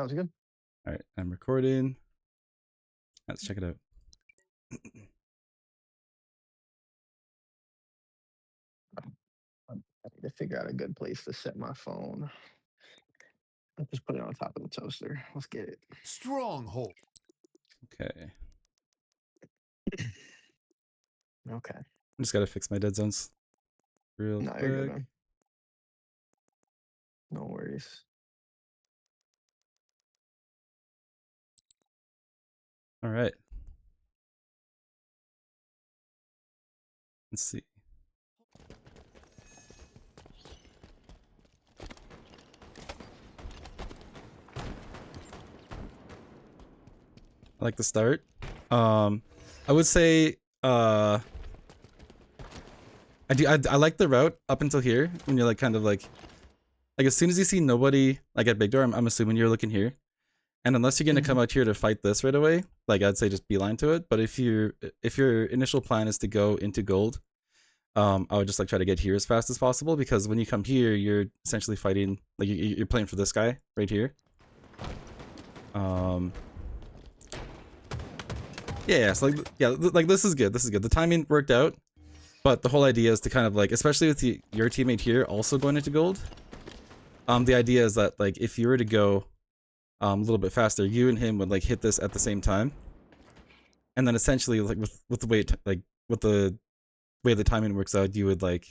Sounds good. All right, I'm recording. Let's check it out. I need to figure out a good place to set my phone. I'll just put it on top of the toaster. Let's get it. Stronghold. Okay. Okay. I just gotta fix my dead zones real No, quick. you're good, man. No worries. All right. Let's see. I like the start. I would say I like the route up until here when you're like kind of like as soon as you see nobody like at big door, I'm assuming you're looking here. And unless you're gonna come out here to fight this right away, like I'd say just beeline to it. But if your initial plan is to go into gold, I would just like try to get here as fast as possible, because when you come here, you're essentially fighting like you're playing for this guy right here. Yeah, so like this is good. This is good. The timing worked out, but the whole idea is to kind of like, especially with your teammate here also going into gold. The idea is that like if you were to go a little bit faster, you and him would like hit this at the same time, and then essentially like with the way with the way the timing works out, you would like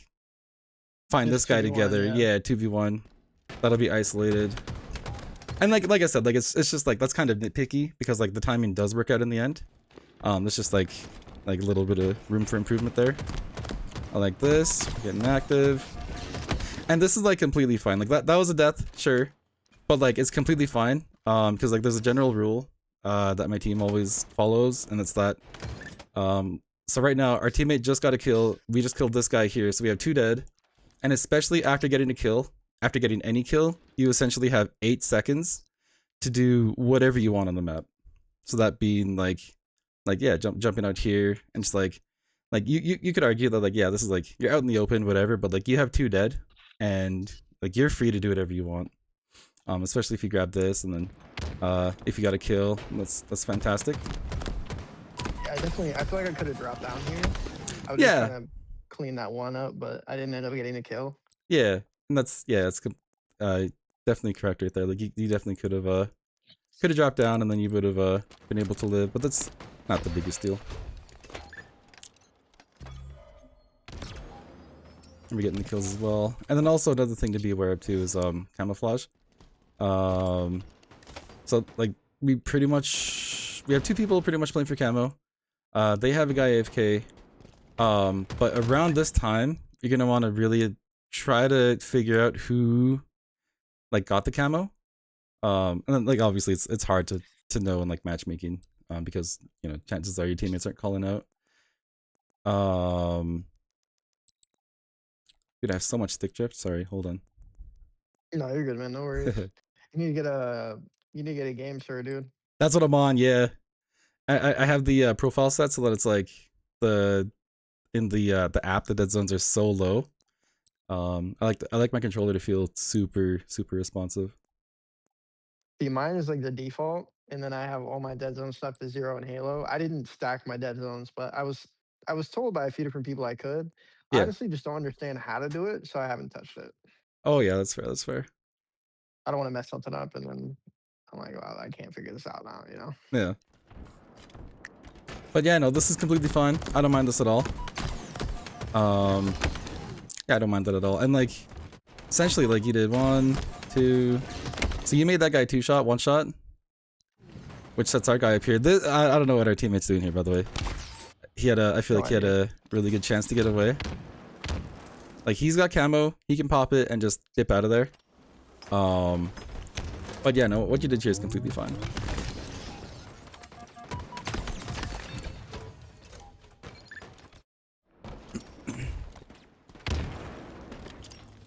find Just this guy 2v1, together. Yeah, 2v1. That'll be isolated. And like I said, like it's just like that's kind of nitpicky because like the timing does work out in the end. There's just like a little bit of room for improvement there. I like this, getting active. And this is like completely fine. Like that was a death, sure. But like it's completely fine. Because like there's a general rule that my team always follows, and it's that so right now our teammate just got a kill. We just killed this guy here, so we have 2 dead. And especially after getting a kill, after getting any kill, you essentially have 8 seconds to do whatever you want on the map. So that being like yeah, jumping out here and just like you could argue that like yeah, this is like you're out in the open, whatever, but like you have 2 dead and like you're free to do whatever you want. Especially if you grab this and then if you got a kill, that's fantastic. Yeah, I feel like I could have dropped down here. I would Yeah. just kind of clean that one up, but I didn't end up getting a kill. Yeah, and that's it's definitely correct right there. Like you definitely could have dropped down and then you would have been able to live, but that's not the biggest deal. And we're getting the kills as well. And then also another thing to be aware of too is camouflage. So like we have 2 people pretty much playing for camo. They have a guy AFK. But around this time, you're gonna want to really try to figure out who like got the camo. And then like obviously it's hard to know in like matchmaking, because you know chances are your teammates aren't calling out. Dude, I have so much stick drift. Sorry, hold on. No, you're good, man. No worries. You need to get a game, sir, dude. That's what I'm on. Yeah, I have the profile set so that it's like in the app the dead zones are so low. I like my controller to feel super responsive. See, mine is like the default, and then I have all my dead zone stuff to 0 in Halo. I didn't stack my dead zones, but I was told by a few different people I could. I Yeah. honestly just don't understand how to do it, so I haven't touched it. Oh yeah, that's fair. That's fair. I don't want to mess something up, and then I'm like, well, I can't figure this out now, you know? Yeah. But yeah, no, this is completely fine. I don't mind this at all. Yeah, I don't mind that at all. And like, essentially, like you did 1, 2. So you made that guy 2 shot, 1 shot, which sets our guy up here. This, I don't know what our teammate's doing here, by the way. I feel like he had a really good chance to get away. Like he's got camo, he can pop it and just dip out of there. But yeah, no, what you did here is completely fine.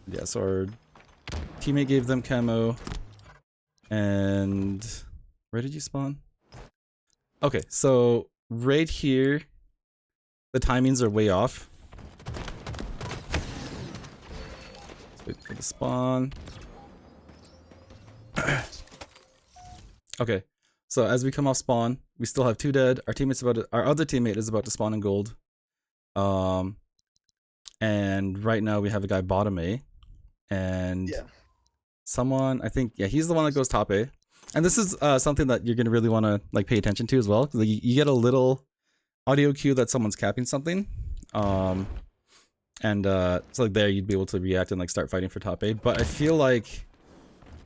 Yeah, so our teammate gave them camo. And where did you spawn? Okay, so right here, the timings are way off. Let's wait for the spawn. Okay. So as we come off spawn, we still have 2 dead. Our other teammate is about to spawn in gold. Um, and right now we have a guy bottom A, and Yeah. someone, I think, yeah, he's the one that goes top A. And this is something that you're gonna really want to like pay attention to as well, because like, you get a little audio cue that someone's capping something. And so like there you'd be able to react and like start fighting for top A. But I feel like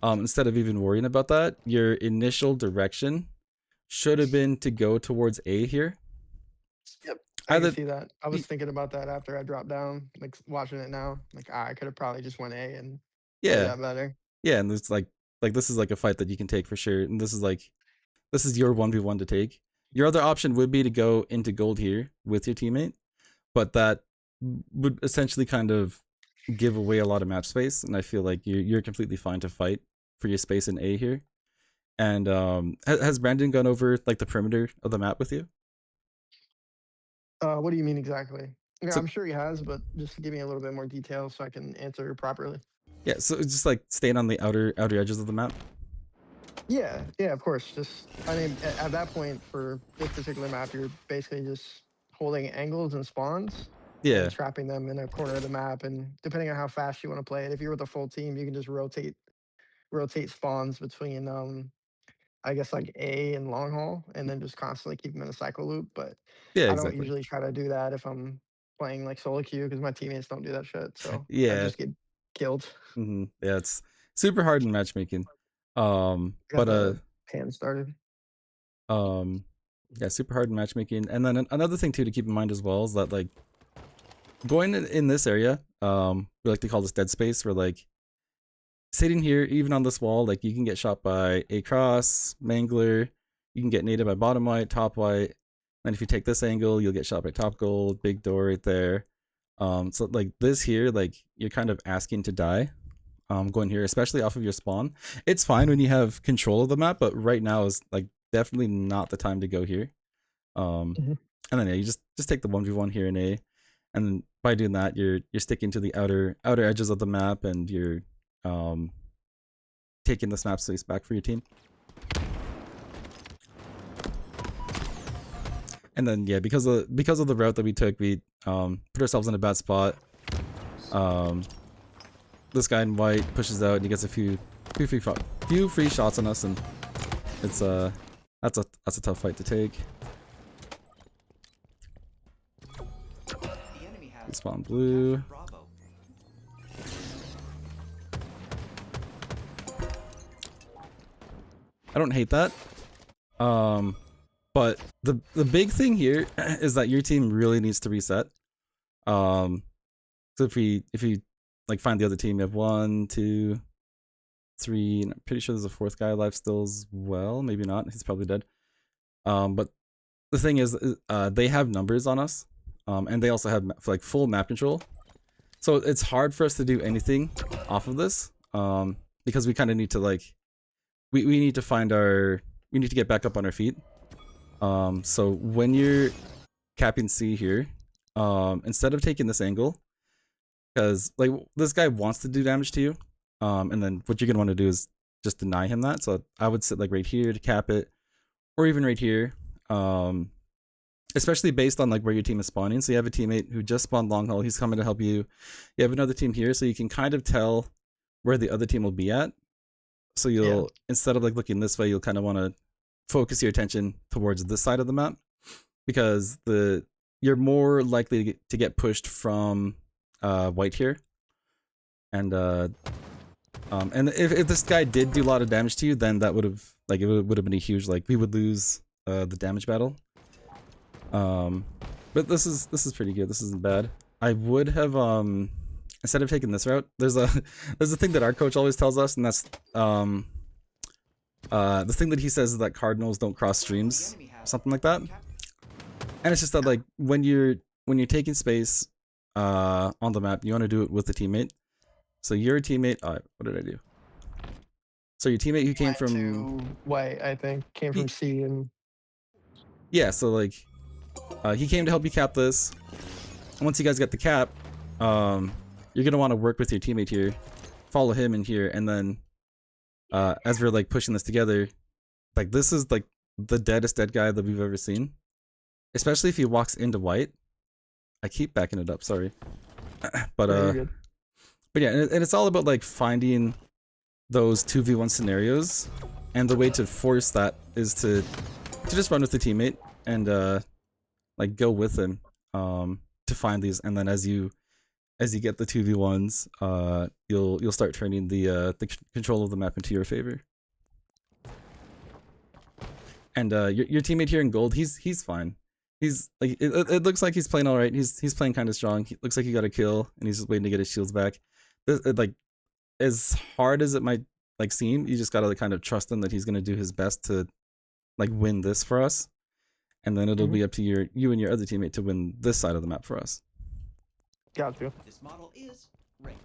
instead of even worrying about that, your initial direction should have been to go towards A here. Yep. I can Either see that. I was thinking about that after I dropped down, like watching it now. Like I could have probably just went A and played yeah, that better. yeah, and it's like this is like a fight that you can take for sure, and this is your 1v1 to take. Your other option would be to go into gold here with your teammate, but that would essentially kind of give away a lot of map space, and I feel like you're completely fine to fight for your space in A here. And has Brandon gone over like the perimeter of the map with you? What do you mean exactly? Yeah, So I'm sure he has, but just give me a little bit more detail so I can answer properly. yeah, so it's just like staying on the outer edges of the map. Yeah, yeah, of course. Just, I mean, at that point for this particular map, you're basically just holding angles and spawns and Yeah, trapping them in a corner of the map. And depending on how fast you want to play it, if you're with a full team, you can just rotate spawns between I guess like A and long haul, and then just constantly keep them in a cycle loop. But yeah, I don't exactly. usually try to do that if I'm playing like solo queue because my teammates don't do that shit. So I Yeah, just get killed. yeah, it's super hard in matchmaking. Got But the pan started. um, yeah, super hard in matchmaking. And then another thing too to keep in mind as well is that like going in this area, we like to call this dead space, where like sitting here, even on this wall, like you can get shot by a cross, mangler, you can get naded by bottom white, top white. And if you take this angle, you'll get shot by top gold, big door right there. So like this here, like you're kind of asking to die. Going here, especially off of your spawn. It's fine when you have control of the map, but right now is like definitely not the time to go here. Um, Mhm. and then yeah, you just take the 1v1 here in A, and then by doing that, you're sticking to the outer edges of the map, and you're um taking the map space back for your team. And then yeah, because of the route that we took, we put ourselves in a bad spot. Um, this guy in white pushes out and he gets a few free shots on us, and it's that's a tough fight to take. Spawn blue. I don't hate that. But the big thing here is that your team really needs to reset. So if you like find the other team, you have 1, 2, 3. And I'm pretty sure there's a 4th guy alive still as well. Maybe not. He's probably dead. But the thing is, they have numbers on us, and they also have like full map control. So it's hard for us to do anything off of this, because we kind of need to like we need to find we need to get back up on our feet. So when you're capping C here, instead of taking this angle, because like this guy wants to do damage to you, and then what you're gonna want to do is just deny him that. So I would sit like right here to cap it, or even right here, especially based on like where your team is spawning. So you have a teammate who just spawned long haul, he's coming to help you. You have another team here, so you can kind of tell where the other team will be at. So Yeah. you'll, instead of like looking this way, you'll kind of want to focus your attention towards this side of the map, because you're more likely to get pushed from white here. And if this guy did do a lot of damage to you, then that would have like it would have been a huge, like we would lose the damage battle. But this is pretty good. This isn't bad. I would have instead of taking this route, there's a thing that our coach always tells us, and that's the thing that he says is that cardinals don't cross streams, something like that. And it's just that like when you're taking space on the map, you want to do it with a teammate. So your teammate, what did I do? So your teammate who came Went from to white, I think, came from C and yeah, so like he came to help you cap this. And once you guys get the cap, you're gonna want to work with your teammate here, follow him in here, and then as we're like pushing this together, Like this is like the deadest dead guy that we've ever seen. Especially if he walks into white. I keep backing it up, sorry. but Yeah, uh you're good. but yeah, and it's all about like finding those 2v1 scenarios, and the way to force that is to just run with the teammate and like go with him to find these, and then as you get the 2v1s, you'll start turning the control of the map into your favor. And your teammate here in gold, he's fine. He's like it looks like he's playing all right. He's playing kind of strong. He looks like he got a kill, and he's just waiting to get his shields back. Like as hard as it might like seem, you just gotta like, kind of trust him that he's gonna do his best to like win this for us, and then it'll Mhm. be up to you and your other teammate to win this side of the map for us. Got you. This model is ready.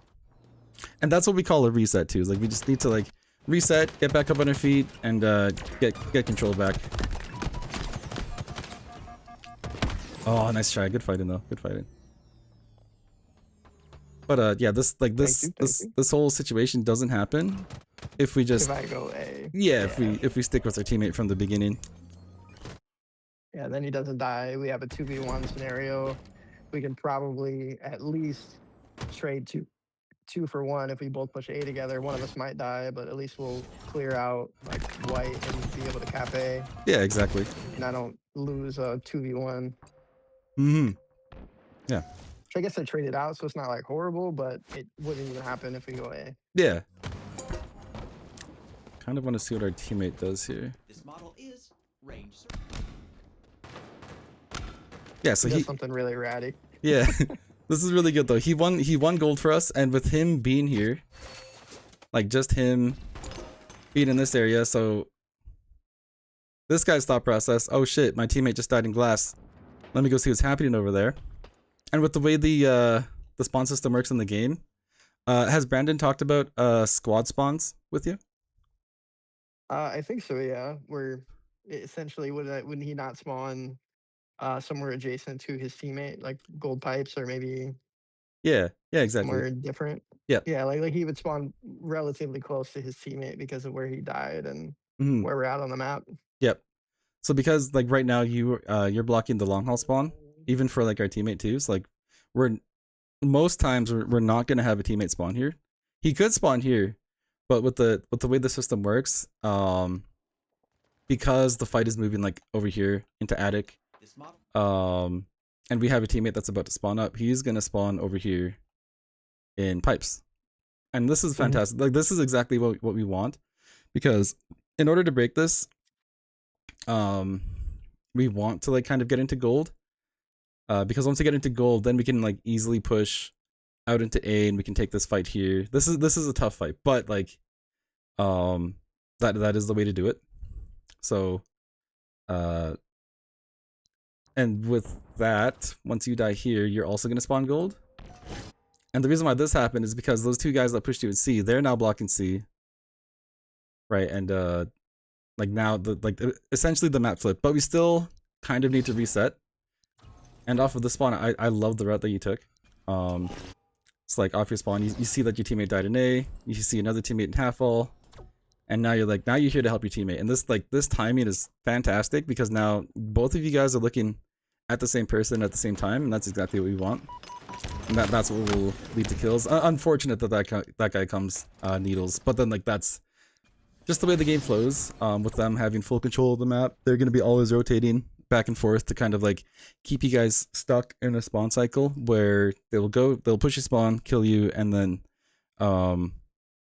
And that's what we call a reset too. Is like we just need to like reset, get back up on our feet, and get control back. Oh, nice try. Good fighting though. Good fighting. But yeah, this like Thank you. Thank you. this whole situation doesn't happen if we just If I go A. yeah, Yeah. if we stick with our teammate from the beginning. Yeah, then he doesn't die. We have a 2v1 scenario. We can probably at least trade two for one if we both push A together. One of us might die, but at least we'll clear out like white and be able to cap A, Yeah, exactly. and I don't lose a 2v1. Mm-hmm. Yeah. Which I guess I traded out, so it's not like horrible, but it wouldn't even happen if we go A. Yeah. Kind of want to see what our teammate does here. This model is range. Yeah, so He does he something really ratty. yeah. This is really good though. He won gold for us, and with him being here, like just him being in this area, so this guy's thought process, oh shit, my teammate just died in glass. Let me go see what's happening over there. And with the way the spawn system works in the game, has Brandon talked about squad spawns with you? I think so, yeah. Where essentially wouldn't he not spawn somewhere adjacent to his teammate, like gold pipes or maybe Yeah, yeah, exactly. somewhere different? Yeah. Yeah, like he would spawn relatively close to his teammate because of where he died and Mm-hmm. where we're at on the map. Yep. So because like right now you're blocking the long haul spawn, even for like our teammate too. So like we're most times we're not gonna have a teammate spawn here. He could spawn here, but with the way the system works, because the fight is moving like over here into attic, This model. and we have a teammate that's about to spawn up, he's gonna spawn over here in pipes. And this is fantastic. Like this is exactly what we want, because in order to break this, we want to like kind of get into gold. Because once we get into gold, then we can like easily push out into A, and we can take this fight here. This is a tough fight, but like that is the way to do it. So and with that, once you die here, you're also gonna spawn gold. And the reason why this happened is because those two guys that pushed you at C, they're now blocking C. Right, and like now essentially the map flipped, but we still kind of need to reset. And off of the spawn, I love the route that you took. It's like off your spawn, you see that your teammate died in A, you see another teammate in half wall, and now you're here to help your teammate. And this timing is fantastic, because now both of you guys are looking at the same person at the same time, and that's exactly what we want. And that's what will lead to kills. Unfortunate that that guy comes needles, but then like that's just the way the game flows. With them having full control of the map, they're gonna be always rotating back and forth to kind of like keep you guys stuck in a spawn cycle where they'll push you spawn, kill you, and then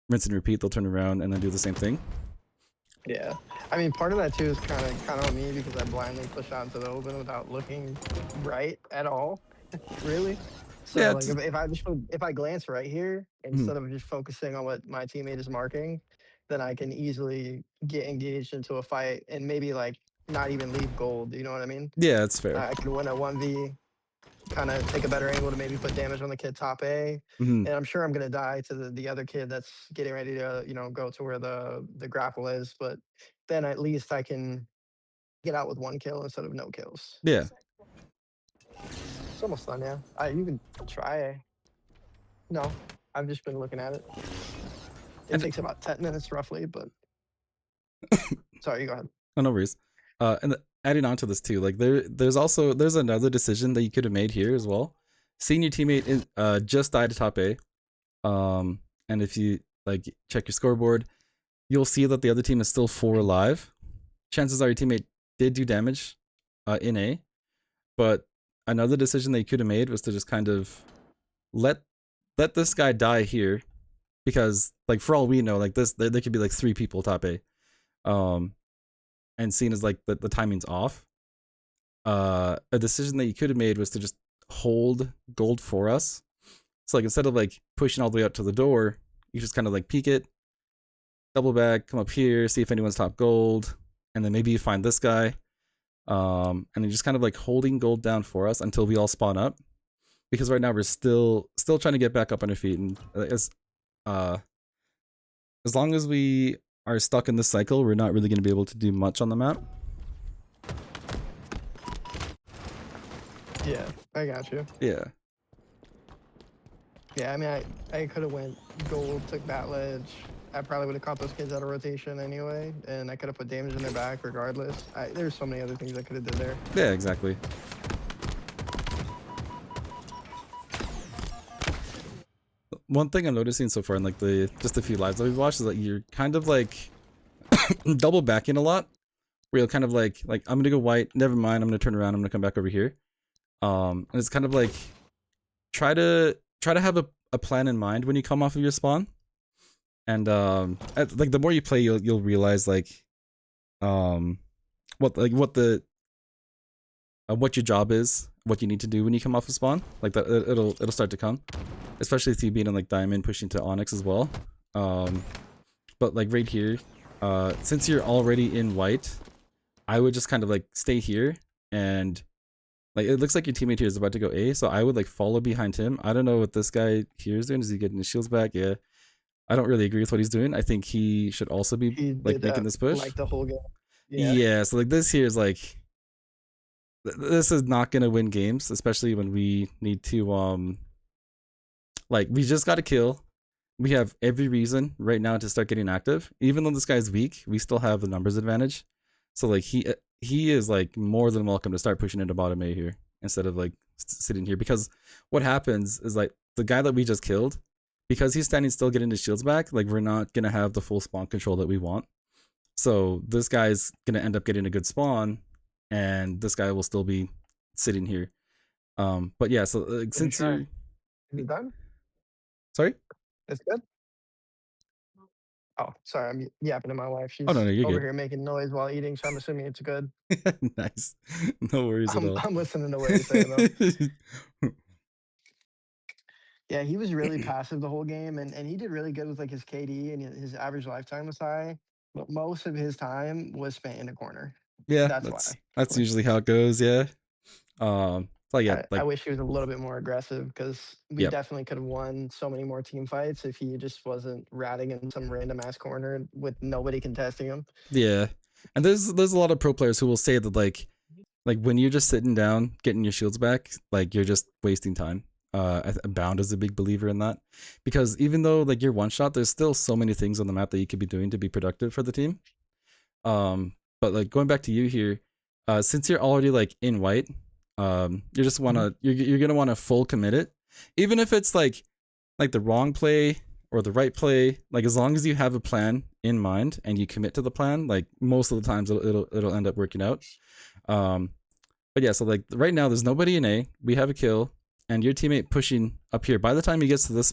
rinse and repeat. They'll turn around and then do the same thing. Yeah, I mean, part of that too is kind of on me because I blindly push out into the open without looking right at all, really. So Yeah, like if I glance right here instead of just focusing on what my teammate is marking, then I can easily get engaged into a fight and maybe like not even leave gold. You know what I mean? yeah, that's fair. I can win a 1v, kind of take a better angle to maybe put damage on the kid top A. Mm-hmm. And I'm sure I'm gonna die to the other kid that's getting ready to, go to where the grapple is. But then at least I can get out with one kill instead of no kills. Yeah. It's almost done, yeah. You can try. No, I've just been looking at it. It And- takes about 10 minutes roughly, but Sorry, go ahead. Oh, no worries. Adding on to this too, like there's another decision that you could have made here as well. Seeing your teammate just died to top A, and if you like check your scoreboard, you'll see that the other team is still 4 alive. Chances are your teammate did do damage in A, but another decision that you could have made was to just kind of let this guy die here, because like for all we know, like this there could be like 3 people top A. And seeing as like the timing's off, a decision that you could have made was to just hold gold for us. So like instead of like pushing all the way out to the door, you just kind of like peek it, double back, come up here, see if anyone's top gold, and then maybe you find this guy, and then just kind of like holding gold down for us until we all spawn up, because right now we're still trying to get back up on our feet, and as long as we are stuck in this cycle, we're not really going to be able to do much on the map. Yeah, I got you. Yeah. Yeah, I mean, I could have went gold, took that ledge. I probably would have caught those kids out of rotation anyway, and I could have put damage in their back regardless. There's so many other things I could have did there. Yeah, exactly. One thing I'm noticing so far in like just a few lives that we've watched is that you're kind of like double backing a lot, where you'll kind of like I'm gonna go white, never mind, I'm gonna turn around, I'm gonna come back over here. And it's kind of like try to have a plan in mind when you come off of your spawn. And like the more you play, you'll realize like what your job is, what you need to do when you come off of spawn. Like that it'll start to come, especially with you being in like diamond, pushing to onyx as well. But like right here, since you're already in white, I would just kind of like stay here, and like it looks like your teammate here is about to go A, so I would like follow behind him. I don't know what this guy here is doing. Is he getting his shields back? Yeah. I don't really agree with what he's doing. I think he should also be like making this push. Like the whole game. Yeah, so like this here is like this is not gonna win games, especially when we need to like we just got a kill. We have every reason right now to start getting active. Even though this guy's weak, we still have the numbers advantage. So like he is like more than welcome to start pushing into bottom A here instead of like sitting here, because what happens is like the guy that we just killed, because he's standing still getting his shields back, like we're not gonna have the full spawn control that we want. So this guy's gonna end up getting a good spawn, and this guy will still be sitting here. But yeah, so like, since you're... Are you done? Sorry? It's good? Oh, sorry, I'm yapping to my wife. She's Oh no, you're over good. here making noise while eating, so I'm assuming it's good. Nice. No worries at all. I'm listening to what you're saying though. Yeah, he was really passive the whole game, and he did really good with like his KD, and his average lifetime was high, but most of his time was spent in a corner. Yeah, That's why. that's usually how it goes. Yeah. So yeah, I like wish he was a little bit more aggressive, because we yep. definitely could have won so many more team fights if he just wasn't ratting in some random ass corner with nobody contesting him. Yeah, and there's a lot of pro players who will say that like when you're just sitting down getting your shields back, like you're just wasting time. Bound is a big believer in that, because even though like you're one shot, there's still so many things on the map that you could be doing to be productive for the team. But like going back to you here, since you're already like in white, you just wanna you're gonna want to full commit it, even if it's like the wrong play or the right play. Like as long as you have a plan in mind and you commit to the plan, like most of the times it'll end up working out. But yeah, so like right now there's nobody in A. We have a kill, and your teammate pushing up here. By the time he gets to this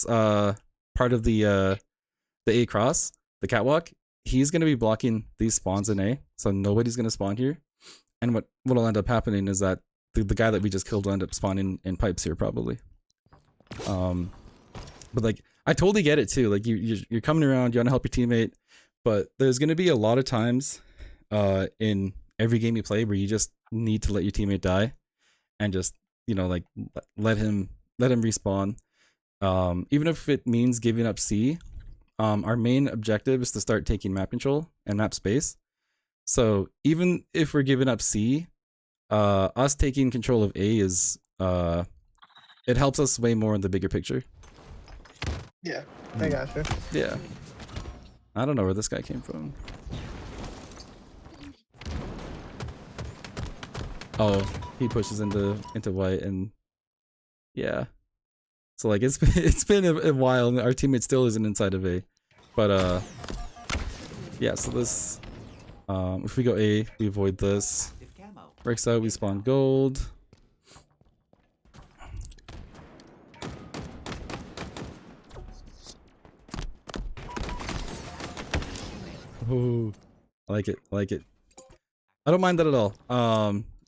part of the A cross, the catwalk, he's gonna be blocking these spawns in A, so nobody's gonna spawn here. And what'll end up happening is that the guy that we just killed will end up spawning in pipes here probably. But like I totally get it too. Like you're coming around, you want to help your teammate, but there's gonna be a lot of times in every game you play where you just need to let your teammate die, and just like let him respawn. Even if it means giving up C. Our main objective is to start taking map control and map space. So even if we're giving up C, us taking control of A is it helps us way more in the bigger picture. Yeah, I got you. Yeah. I don't know where this guy came from. Oh, he pushes into white, and yeah. So like it's been a while, and our teammate still isn't inside of A. But yeah. So this if we go A, we avoid this. Active camo. Breaks out, we spawn gold. Oh, I like it. I like it. I don't mind that at all.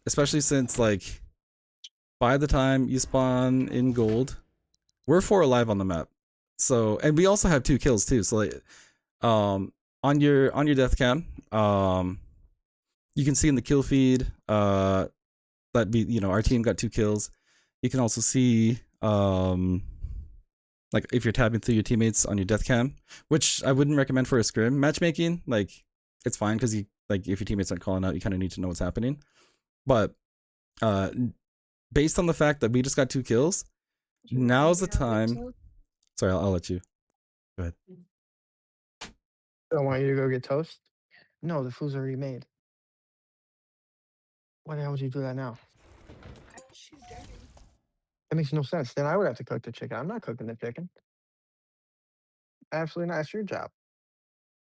Especially since like by the time you spawn in gold, we're 4 alive on the map. So, and we also have 2 kills too. So like on your death cam, you can see in the kill feed that our team got 2 kills. You can also see like if you're tabbing through your teammates on your death cam, which I wouldn't recommend for a scrim matchmaking. Like it's fine because you like if your teammates aren't calling out, you kind of need to know what's happening. But based on the fact that we just got 2 kills, now's the time. Sorry, I'll let you. Go ahead. I don't want you to go get toast. No, the food's already made. Why the hell would you do that now? That makes no sense. Then I would have to cook the chicken. I'm not cooking the chicken. Absolutely not. It's your job.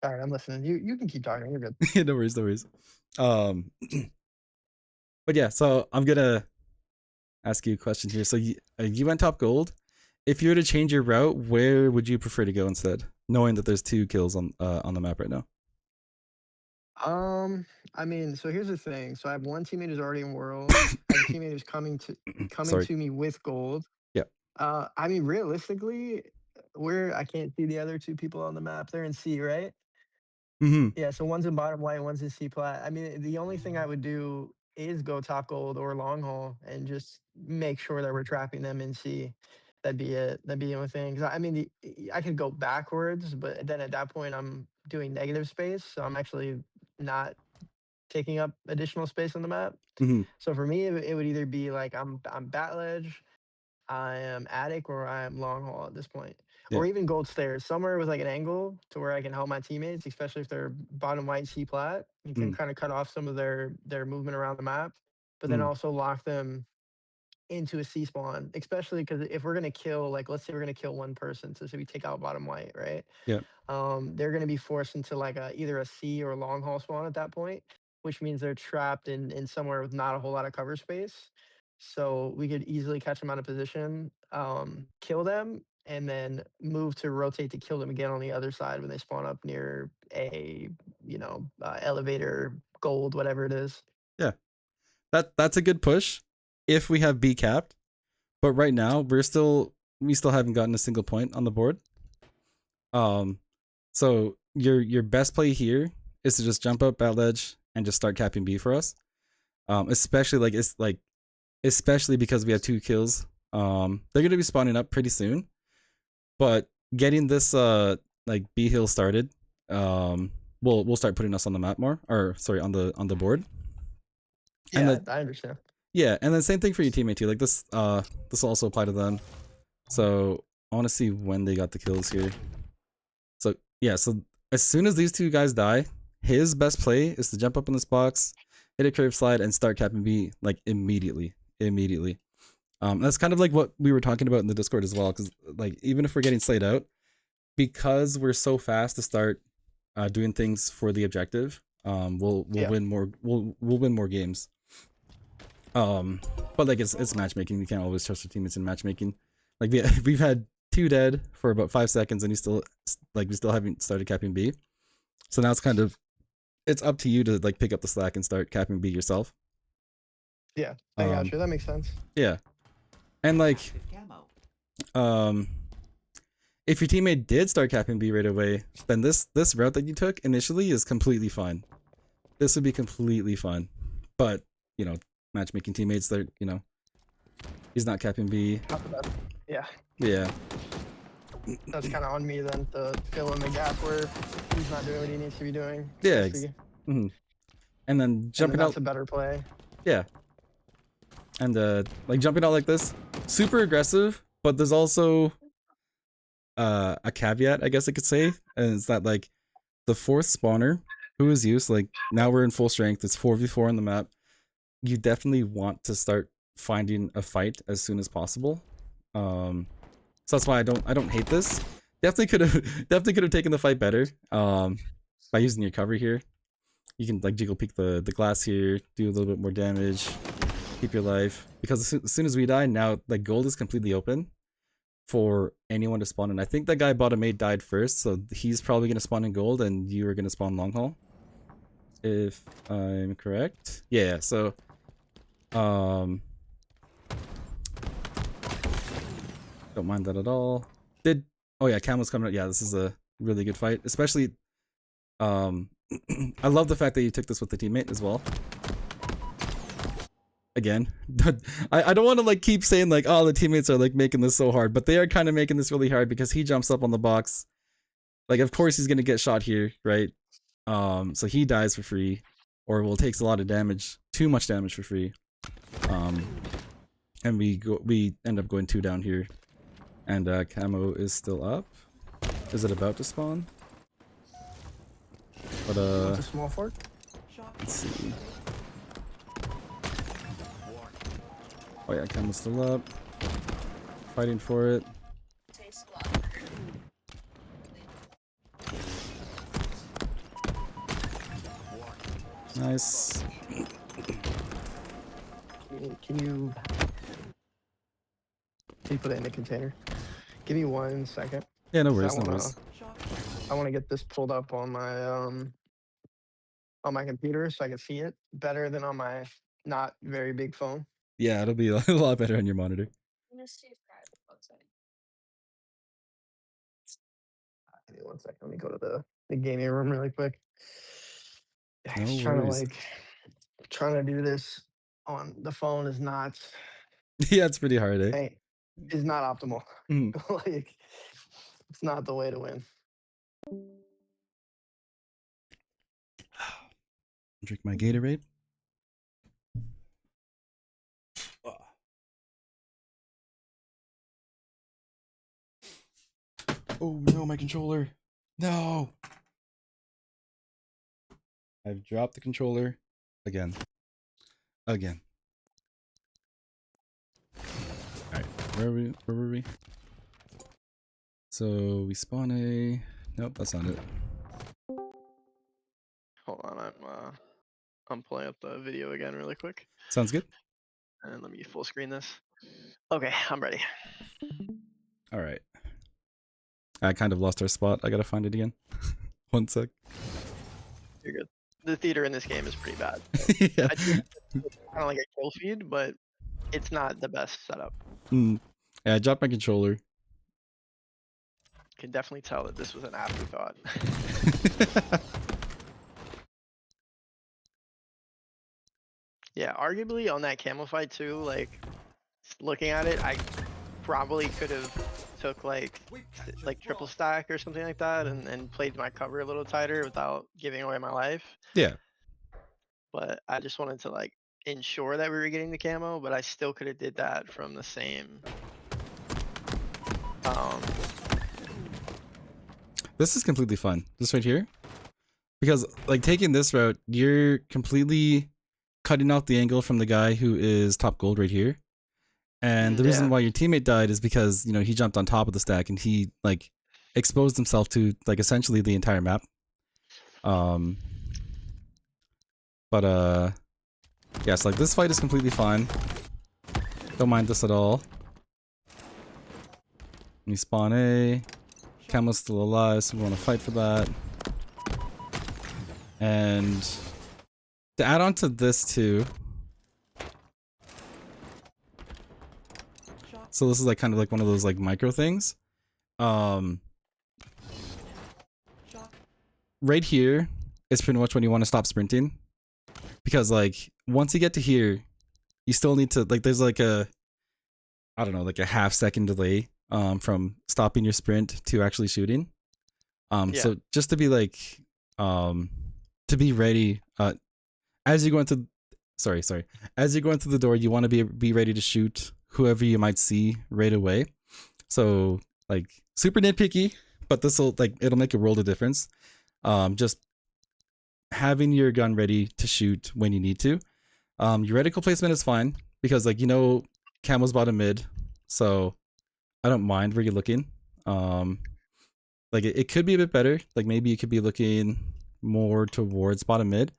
All right, I'm listening. You can keep talking. You're good. No worries, no worries. But yeah, so I'm gonna ask you a question here. So you went top gold. If you were to change your route, where would you prefer to go instead? Knowing that there's 2 kills on the map right now. I mean, so here's the thing. So I have one teammate who's already in world. I have a teammate who's coming Sorry. to me with gold. Yeah. I mean, realistically, I can't see the other 2 people on the map. They're in C, right? Mm-hmm. Yeah, so one's in bottom white, one's in C plat. I mean, the only thing I would do is go top gold or long haul and just make sure that we're trapping them in C. That'd be it. That'd be the only thing. 'Cause I mean, I could go backwards, but then at that point, I'm doing negative space, so I'm actually not taking up additional space on the map. Mm-hmm. So for me, it would either be like I'm bat ledge, I am attic, or I am long haul at this point, Yeah. or even gold stairs, somewhere with like an angle to where I can help my teammates, especially if they're bottom white C plat. You can Mm-hmm. kind of cut off some of their movement around the map, but then Mm-hmm. also lock them into a C spawn, especially because if we're gonna kill, like, let's say we're gonna kill one person, so say we take out bottom white, right? Yeah. They're gonna be forced into like either a C or long haul spawn at that point, which means they're trapped in somewhere with not a whole lot of cover space. So we could easily catch them out of position, kill them, and then move to rotate to kill them again on the other side when they spawn up near a elevator, gold, whatever it is. Yeah. That's a good push if we have B capped. But right now we still haven't gotten a single point on the board. So your best play here is to just jump up bat ledge and just start capping B for us. Especially because we have 2 kills. They're gonna be spawning up pretty soon. But getting this like B hill started, will start putting us on the map more. Or sorry, on the board. Yeah, I understand. Yeah, and then same thing for your teammate too. Like this will also apply to them. So I want to see when they got the kills here. So yeah, so as soon as these 2 guys die, his best play is to jump up in this box, hit a curve slide, and start capping B like immediately. That's kind of like what we were talking about in the Discord as well. Because like even if we're getting slayed out, because we're so fast to start doing things for the objective, we'll win more. We'll win more games. But like it's matchmaking. We can't always trust our teammates in matchmaking. Like we've had 2 dead for about 5 seconds, and we still haven't started capping B. So now it's up to you to like pick up the slack and start capping B yourself. Yeah, I got you. That makes sense. Yeah, and like Active camo. if your teammate did start capping B right away, then this route that you took initially is completely fine. This would be completely fine, but matchmaking teammates, they're he's not capping B. Yeah, Yeah. that's kind of on me then to fill in the gap where he's not doing what he needs to be doing. Yeah. And And then then jumping that's out. a better play. Yeah. And like jumping out like this, super aggressive, but there's also a caveat, I guess I could say, and it's that like the 4th spawner, who is used, like now we're in full strength, it's 4v4 on the map. you definitely want to start finding a fight as soon as possible. So that's why I don't hate this. Definitely could have definitely could have taken the fight better. By using your cover here. You can like jiggle peek the glass here, do a little bit more damage, keep your life. Because as soon as we die, now like gold is completely open for anyone to spawn in. I think that guy bottom 8 died first, so he's probably gonna spawn in gold and you are gonna spawn long haul. If I'm correct. Yeah, so don't mind that at all. Oh yeah, Camel's coming up. Yeah, this is a really good fight. Especially I love the fact that you took this with the teammate as well. Again, I don't want to like keep saying like, oh, the teammates are like making this so hard, but they are kind of making this really hard because he jumps up on the box. Like, of course he's gonna get shot here, right? So he dies for free, or well, takes a lot of damage, too much damage for free. And we end up going 2 down here, and Camo is still up. Is it about to spawn? But What's a small fork? let's see. Oh yeah, Camo's still up. Fighting for it. Nice. Can you put it in a container? Give me 1 second. Yeah, no 'cause worries, no worries. I want to get this pulled up on my computer so I can see it better than on my not very big phone. Yeah, it'll be a lot better on your monitor. Give me 1 second. Let me go to the gaming room really quick. No Just trying to worries. trying to do this on the phone is not Yeah, it's pretty hard, eh? is not optimal. Mhm. Like it's not the way to win. Drink my Gatorade. Oh no, my controller. No. I've dropped the controller again. Again. Alright, where were we? So we spawn a... Nope, that's not it. Hold on, I'm pulling up the video again really quick. Sounds good. And let me full screen this. Okay, I'm ready. Alright. I kind of lost our spot. I gotta find it again. 1 sec. You're good. The theater in this game is pretty bad. Yeah. I do kind of like a kill feed, but it's not the best setup. Yeah, I dropped my controller. Can definitely tell that this was an afterthought. Yeah, arguably on that camel fight too, like looking at it, I probably could have took like triple stack or something like that and played my cover a little tighter without giving away my life. Yeah. But I just wanted to like ensure that we were getting the camo, but I still could have did that from the same This is completely fun. This right here. Because like taking this route, you're completely cutting out the angle from the guy who is top gold right here. And the reason why your teammate died is because, you know, he jumped on top of the stack and he like exposed himself to like essentially the entire map. Yeah, so like this fight is completely fine. Don't mind this at all. We spawn A. Camo's still alive, so we want to fight for that. And to add on to this too. So this is like kind of like one of those like micro things. Right here is pretty much when you want to stop sprinting. Because like once you get to here, you still need to like there's like a I don't know, like a half-second delay from stopping your sprint to actually shooting. So just to be like to be ready as you're going through as you're going through the door, you want to be ready to shoot whoever you might see right away. So like super nitpicky, but this will like it'll make a world of difference. Just having your gun ready to shoot when you need to. Your reticle placement is fine because like camo's bottom mid, so I don't mind where you're looking. Like it could be a bit better. Like maybe you could be looking more towards bottom mid,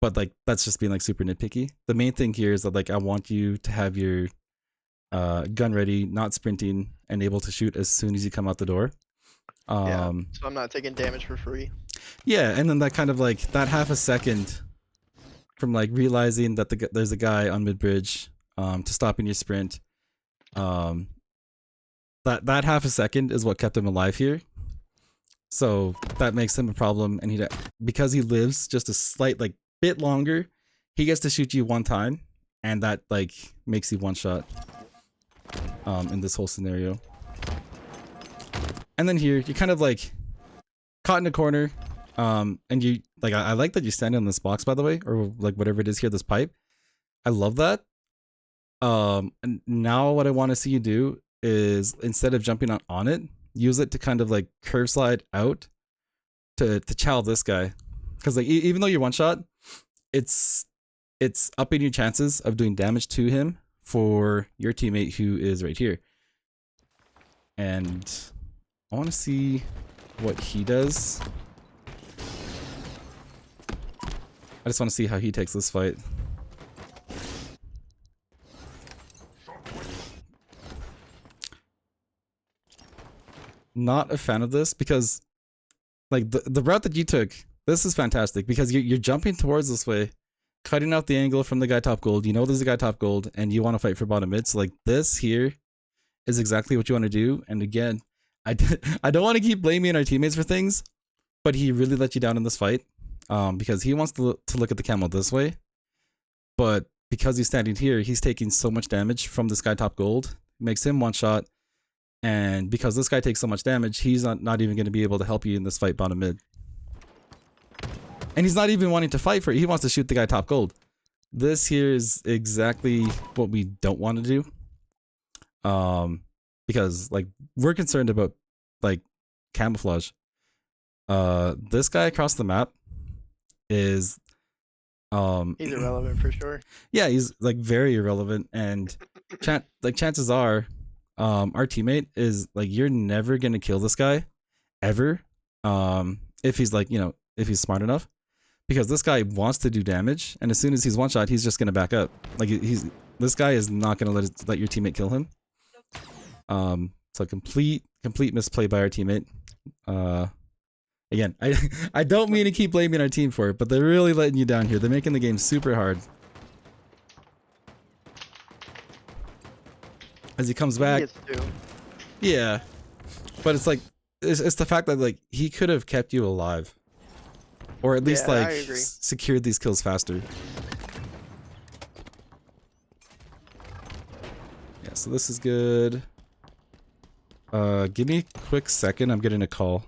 but like that's just being like super nitpicky. The main thing here is that like I want you to have your gun ready, not sprinting, and able to shoot as soon as you come out the door. Yeah, so I'm not taking damage for free. Yeah, and then that kind of like that half a second from like realizing that there's a guy on mid bridge to stopping your sprint. That half a second is what kept him alive here. So that makes him a problem, and because he lives just a slight like bit longer, he gets to shoot you one time, and that like makes you one shot in this whole scenario. And then here you're kind of like caught in a corner, and you like I like that you stand on this box, by the way, or like whatever it is here, this pipe. I love that. And now what I want to see you do is instead of jumping on it, use it to kind of like curve slide out to chow this guy, because like even though you're one shot, it's upping your chances of doing damage to him for your teammate who is right here. And I want to see what he does. I just want to see how he takes this fight. Not a fan of this because like the route that you took, this is fantastic because you're jumping towards this way, cutting out the angle from the guy top gold. You know there's a guy top gold and you want to fight for bottom mid. So like this here is exactly what you want to do. And again, I don't want to keep blaming our teammates for things, but he really let you down in this fight because he wants to look at the camo this way. But because he's standing here, he's taking so much damage from this guy top gold. Makes him one shot. And because this guy takes so much damage, he's not even going to be able to help you in this fight bottom mid. And he's not even wanting to fight for it. He wants to shoot the guy top gold. This here is exactly what we don't want to do. Because like we're concerned about like camouflage. This guy across the map is He's irrelevant for sure. Yeah, he's like very irrelevant, and chances are our teammate is like you're never gonna kill this guy ever if he's like if he's smart enough, because this guy wants to do damage, and as soon as he's one shot he's just gonna back up. Like this guy is not gonna let your teammate kill him. So complete misplay by our teammate. Again, I don't mean to keep blaming our team for it, but they're really letting you down here. They're making the game super hard. As he comes back. Yeah. But it's like it's the fact that like he could have kept you alive. Or at least like secured these kills faster. Yeah, so this is good. Give me a quick second. I'm getting a call.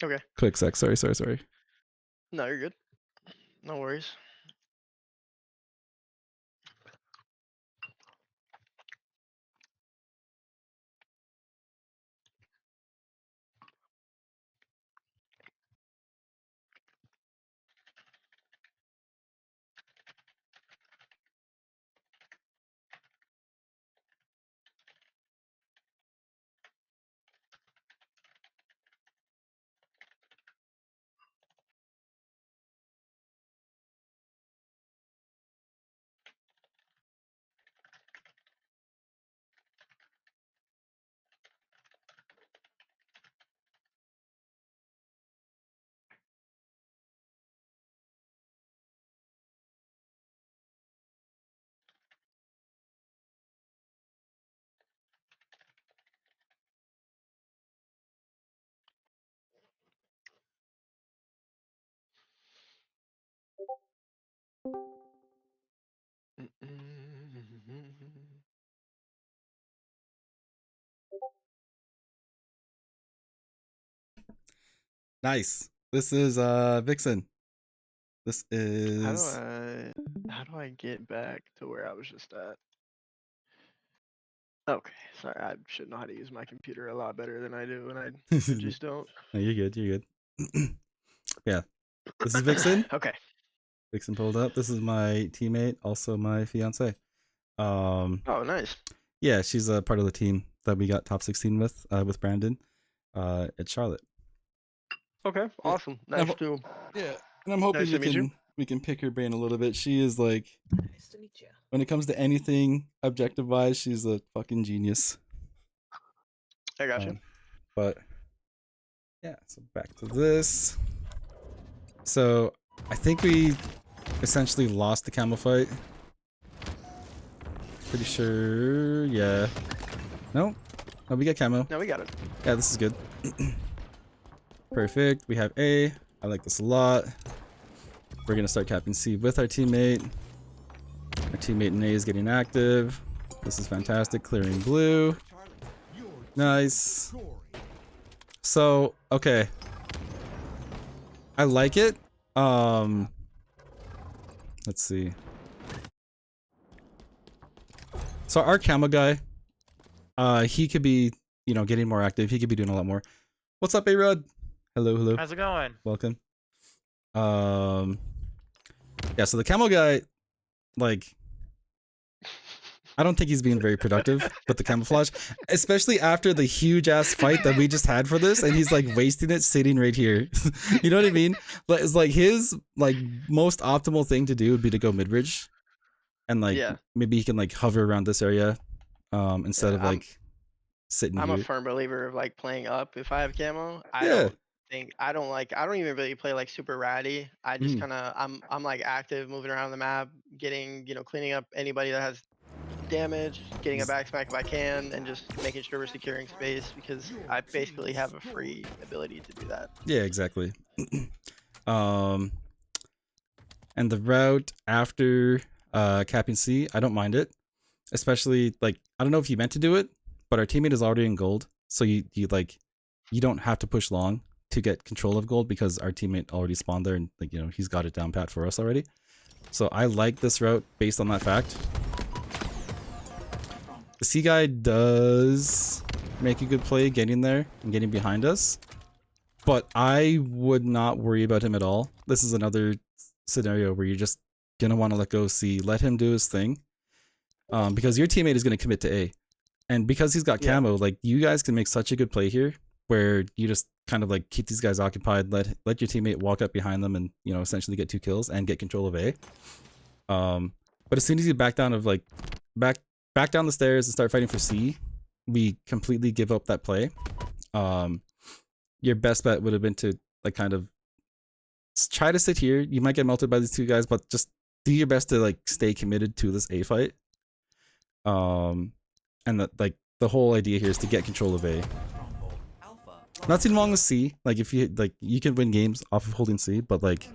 Okay. Quick sec. Sorry. No, you're good. No worries. Nice. This is Vixen. This is How do I get back to where I was just at? Okay, sorry, I should know how to use my computer a lot better than I do, and I just don't. No, you're good. Yeah. This is Vixen. Okay. Vixen pulled up. This is my teammate, also my fiance. Oh, nice. Yeah, she's a part of the team that we got top 16 with Brandon, at Charlotte. Okay, Yeah. awesome. Nice I'm, to yeah, and I'm hoping nice to meet you. we can pick her brain a little bit. She is like, Nice to meet you. when it comes to anything objective wise, she's a fucking genius. I got you. But yeah, so back to this. So I think we essentially lost the camo fight. Pretty sure, yeah. No, we got camo. No, we got it. Yeah, this is good. Perfect. We have A. I like this a lot. We're gonna start capping C with our teammate. Our teammate in A is getting active. This is fantastic. Clearing blue. Nice. So, okay. I like it. Let's see. So our camo guy, he could be, getting more active. He could be doing a lot more. What's up, A-Rod? Hello. How's it going? Welcome. Yeah, so the camo guy, like, I don't think he's being very productive with the camouflage, especially after the huge ass fight that we just had for this, and he's like wasting it sitting right here. You know what I mean? But it's like his most optimal thing to do would be to go mid-ridge, and maybe he can like hover around this area, instead of like sitting I'm here. a firm believer of like playing up if I have camo. I don't even really play like super ratty. I just I'm like active, moving around the map, getting, cleaning up anybody that has damage, getting a back smack if I can, and just making sure we're securing space because I basically have a free ability to do that. Yeah, exactly. And the route after capping C, I don't mind it. Especially like, I don't know if you meant to do it, but our teammate is already in gold, so you don't have to push long to get control of gold because our teammate already spawned there and he's got it down pat for us already. So I like this route based on that fact. The C guy does make a good play getting there and getting behind us, but I would not worry about him at all. This is another scenario where you're just gonna want to let go C, let him do his thing, because your teammate is gonna commit to A, and because he's got camo, like you guys can make such a good play here where you just kind of like keep these guys occupied, let your teammate walk up behind them and essentially get 2 kills and get control of A. But as soon as you back down back down the stairs and start fighting for C, we completely give up that play. Your best bet would have been to like kind of try to sit here. You might get melted by these 2 guys, but just do your best to like stay committed to this A fight. And that like the whole idea here is to get control of A. Nothing wrong with C. Like if you you can win games off of holding C, but like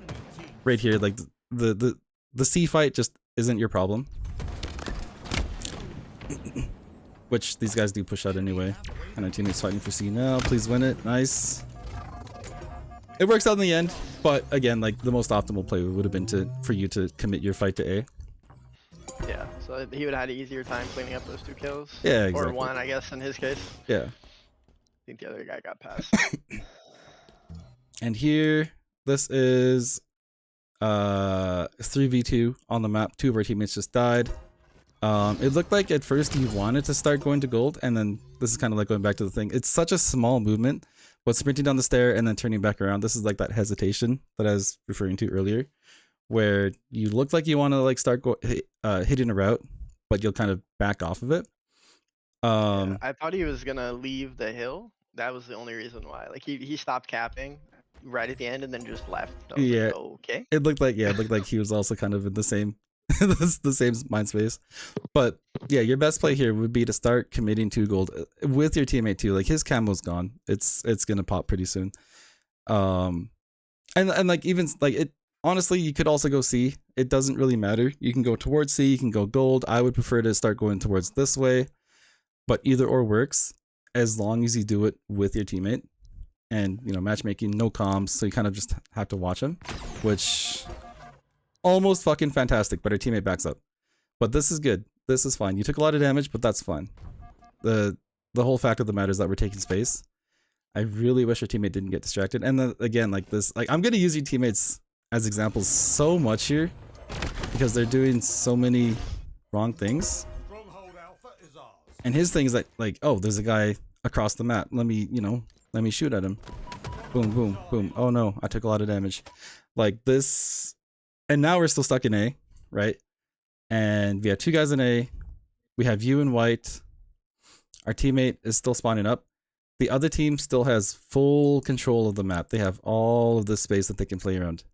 right here, like the C fight just isn't your problem. Which these guys do push out anyway. And our teammate's fighting for C now. Please win it. Nice. It works out in the end, but again, like the most optimal play would have been for you to commit your fight to A. Yeah, so he would have had an easier time cleaning up those 2 kills. Yeah, exactly. Or 1, I guess, in his case. Yeah. I think the other guy got past. And here, this is 3v2 on the map. 2 of our teammates just died. It looked like at first he wanted to start going to gold, and then this is kind of like going back to the thing. It's such a small movement, but sprinting down the stair and then turning back around. This is like that hesitation that I was referring to earlier, where you look like you want to like start hitting a route, but you'll kind of back off of it. Yeah, I thought he was gonna leave the hill. That was the only reason why. Like he stopped capping right at the end and then just left. Yeah. Like, okay. It looked like he was also kind of in the same the same mind space. But yeah, your best play here would be to start committing to gold with your teammate too. Like his camo's gone. It's gonna pop pretty soon. And like even like it honestly, you could also go C. It doesn't really matter. You can go towards C, you can go gold. I would prefer to start going towards this way. But either or works as long as you do it with your teammate. And matchmaking, no comms, so you kind of just have to watch him, which almost fucking fantastic, but our teammate backs up. But this is good. This is fine. You took a lot of damage, but that's fine. The whole fact of the matter is that we're taking space. I really wish our teammate didn't get distracted. And then again, like this, like I'm gonna use your teammates as examples so much here because they're doing so many wrong things. And his thing is that, like, oh, there's a guy across the map. Let me, let me shoot at him. Boom, boom, boom. Oh no, I took a lot of damage. Like this. And now we're still stuck in A, right? And we have 2 guys in A. We have you in white. Our teammate is still spawning up. The other team still has full control of the map. They have all of this space that they can play around.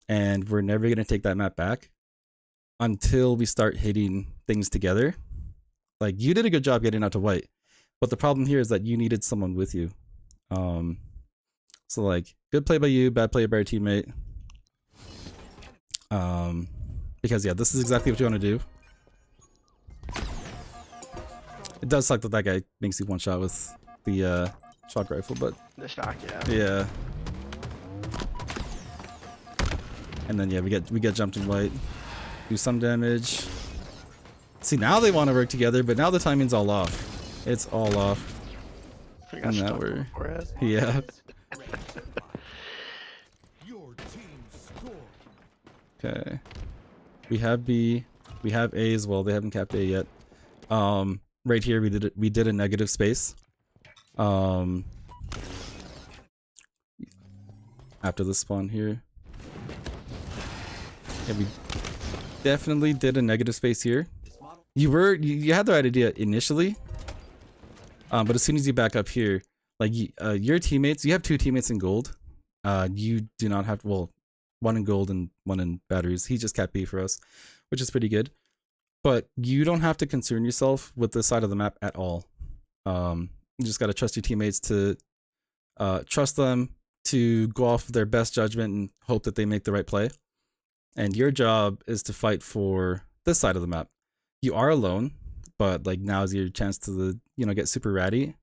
And we're never going to take that map back until we start hitting things together. Like, you did a good job getting out to white. But the problem here is that you needed someone with you. So, like, good play by you, bad play by your teammate. Because, yeah, this is exactly what you want to do. It does suck that that guy makes you one shot with the shock rifle, but The shock, yeah. yeah. And then yeah, we get jumped in white, do some damage. See, now they want to work together, but now the timing's all off. It's all off. We got And that stuck we're before it. yeah. Okay. We have B. We have A as well. They haven't capped A yet. Right here we did a negative space. After the spawn here. Yeah, we definitely did a negative space here. You had the right idea initially. But as soon as you back up here, like your teammates, you have 2 teammates in gold. You do not have, well, 1 in gold and 1 in batteries. He just capped B for us, which is pretty good. But you don't have to concern yourself with this side of the map at all. You just gotta trust your teammates to trust them to go off their best judgment and hope that they make the right play. And your job is to fight for this side of the map. You are alone, but like now's your chance to get super ratty.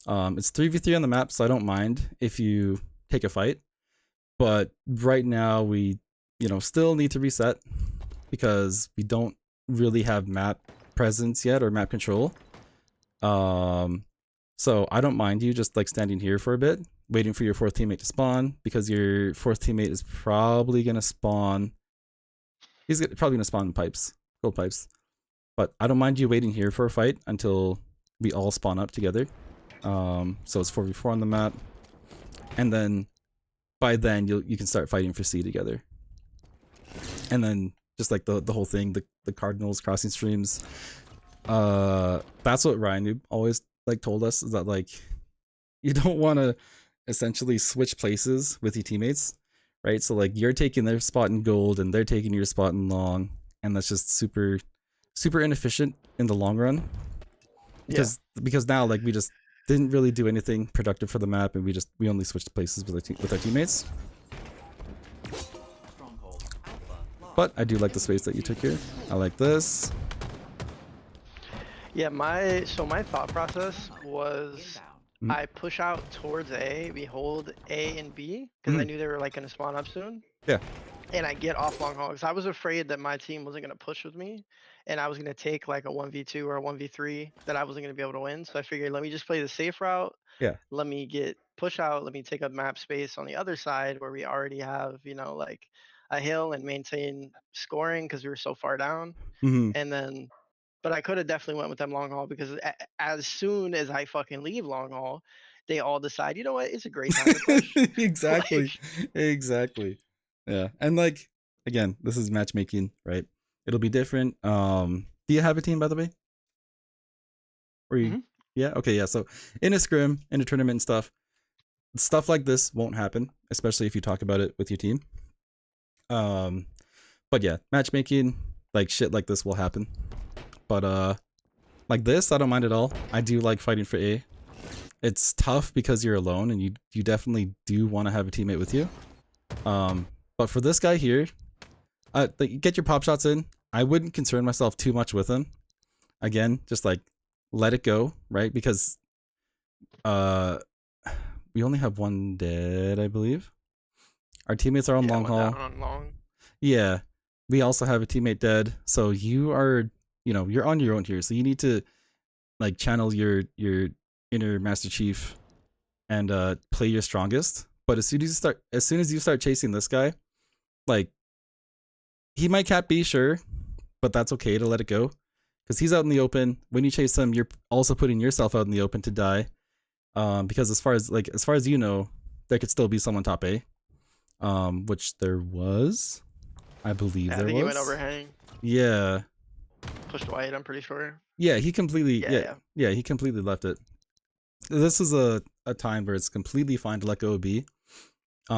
It's 3v3 on the map, so I don't mind if you take a fight. But right now we still need to reset because we don't really have map presence yet or map control. So I don't mind you just like standing here for a bit, waiting for your 4th teammate to spawn, because your 4th teammate is probably gonna spawn. He's probably gonna spawn in pipes, gold pipes. But I don't mind you waiting here for a fight until we all spawn up together. So it's 4v4 on the map, and then by then you can start fighting for C together. And then just like the whole thing, the Cardinals crossing streams. That's what Ryan always like told us, is that like you don't want to essentially switch places with your teammates, right? So like you're taking their spot in gold and they're taking your spot in long, and that's just super inefficient in the long run. Because now like we just didn't really do anything productive for the map, and we only switched places with our teammates. But I do like the space that you took here. I like this. Yeah, my thought process was I push out towards A, we hold A and B, because I knew they were like gonna spawn up soon. Yeah. And I get off long haul, because I was afraid that my team wasn't gonna push with me, and I was gonna take like a 1v2 or a 1v3 that I wasn't gonna be able to win. So I figured, let me just play the safe route. Yeah. Let me get push out, let me take up map space on the other side where we already have, like a hill, and maintain scoring because we were so far down. And then, but I could have definitely went with them long haul, because as soon as I fucking leave long haul, they all decide, you know what, it's a great time to push. Exactly. Exactly. Yeah. And like, again, this is matchmaking, right? It'll be different. Do you have a team, by the way? Or you? Yeah. Okay. Yeah. So in a scrim, in a tournament and stuff like this won't happen, especially if you talk about it with your team. But yeah, matchmaking, like shit like this will happen. But like this, I don't mind at all. I do like fighting for A. It's tough because you're alone, and you definitely do want to have a teammate with you. But for this guy here, get your pop shots in. I wouldn't concern myself too much with him. Again, just like let it go, right? Because we only have 1 dead, I believe. Our teammates are on long haul. Yeah, we also have a teammate dead. So you are, you're on your own here. So you need to like channel your inner Master Chief and play your strongest. But as soon as you start chasing this guy, like he might cap B, sure, but that's okay to let it go because he's out in the open. When you chase him, you're also putting yourself out in the open to die. Because as far as you know, there could still be someone top A, which there was, I believe Yeah, I there think was. he went overhang. Yeah. Pushed white, I'm pretty sure. Yeah, he completely. Yeah. Yeah, he completely left it. This is a time where it's completely fine to let go of B,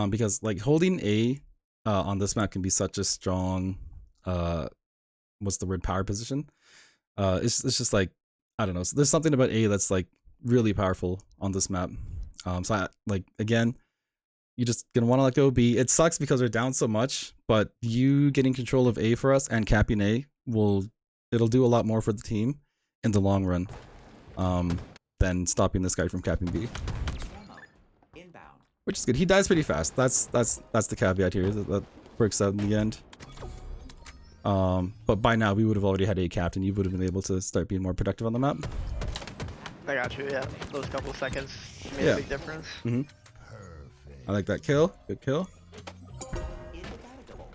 because like holding A, on this map can be such a strong, what's the word, power position. It's just like, I don't know. There's something about A that's like really powerful on this map. So I, like, again, you're just gonna want to let go of B. It sucks because they're down so much, but you getting control of A for us and capping A it'll do a lot more for the team in the long run, than stopping this guy from capping B. Inbound. Which is good. He dies pretty fast. That's the caveat here. That works out in the end. But by now we would have already had A capped and you would have been able to start being more productive on the map. I got you, yeah. Those couple of seconds made Yeah. a big difference. Mm-hmm. I like that kill. Good kill. Indefatigable.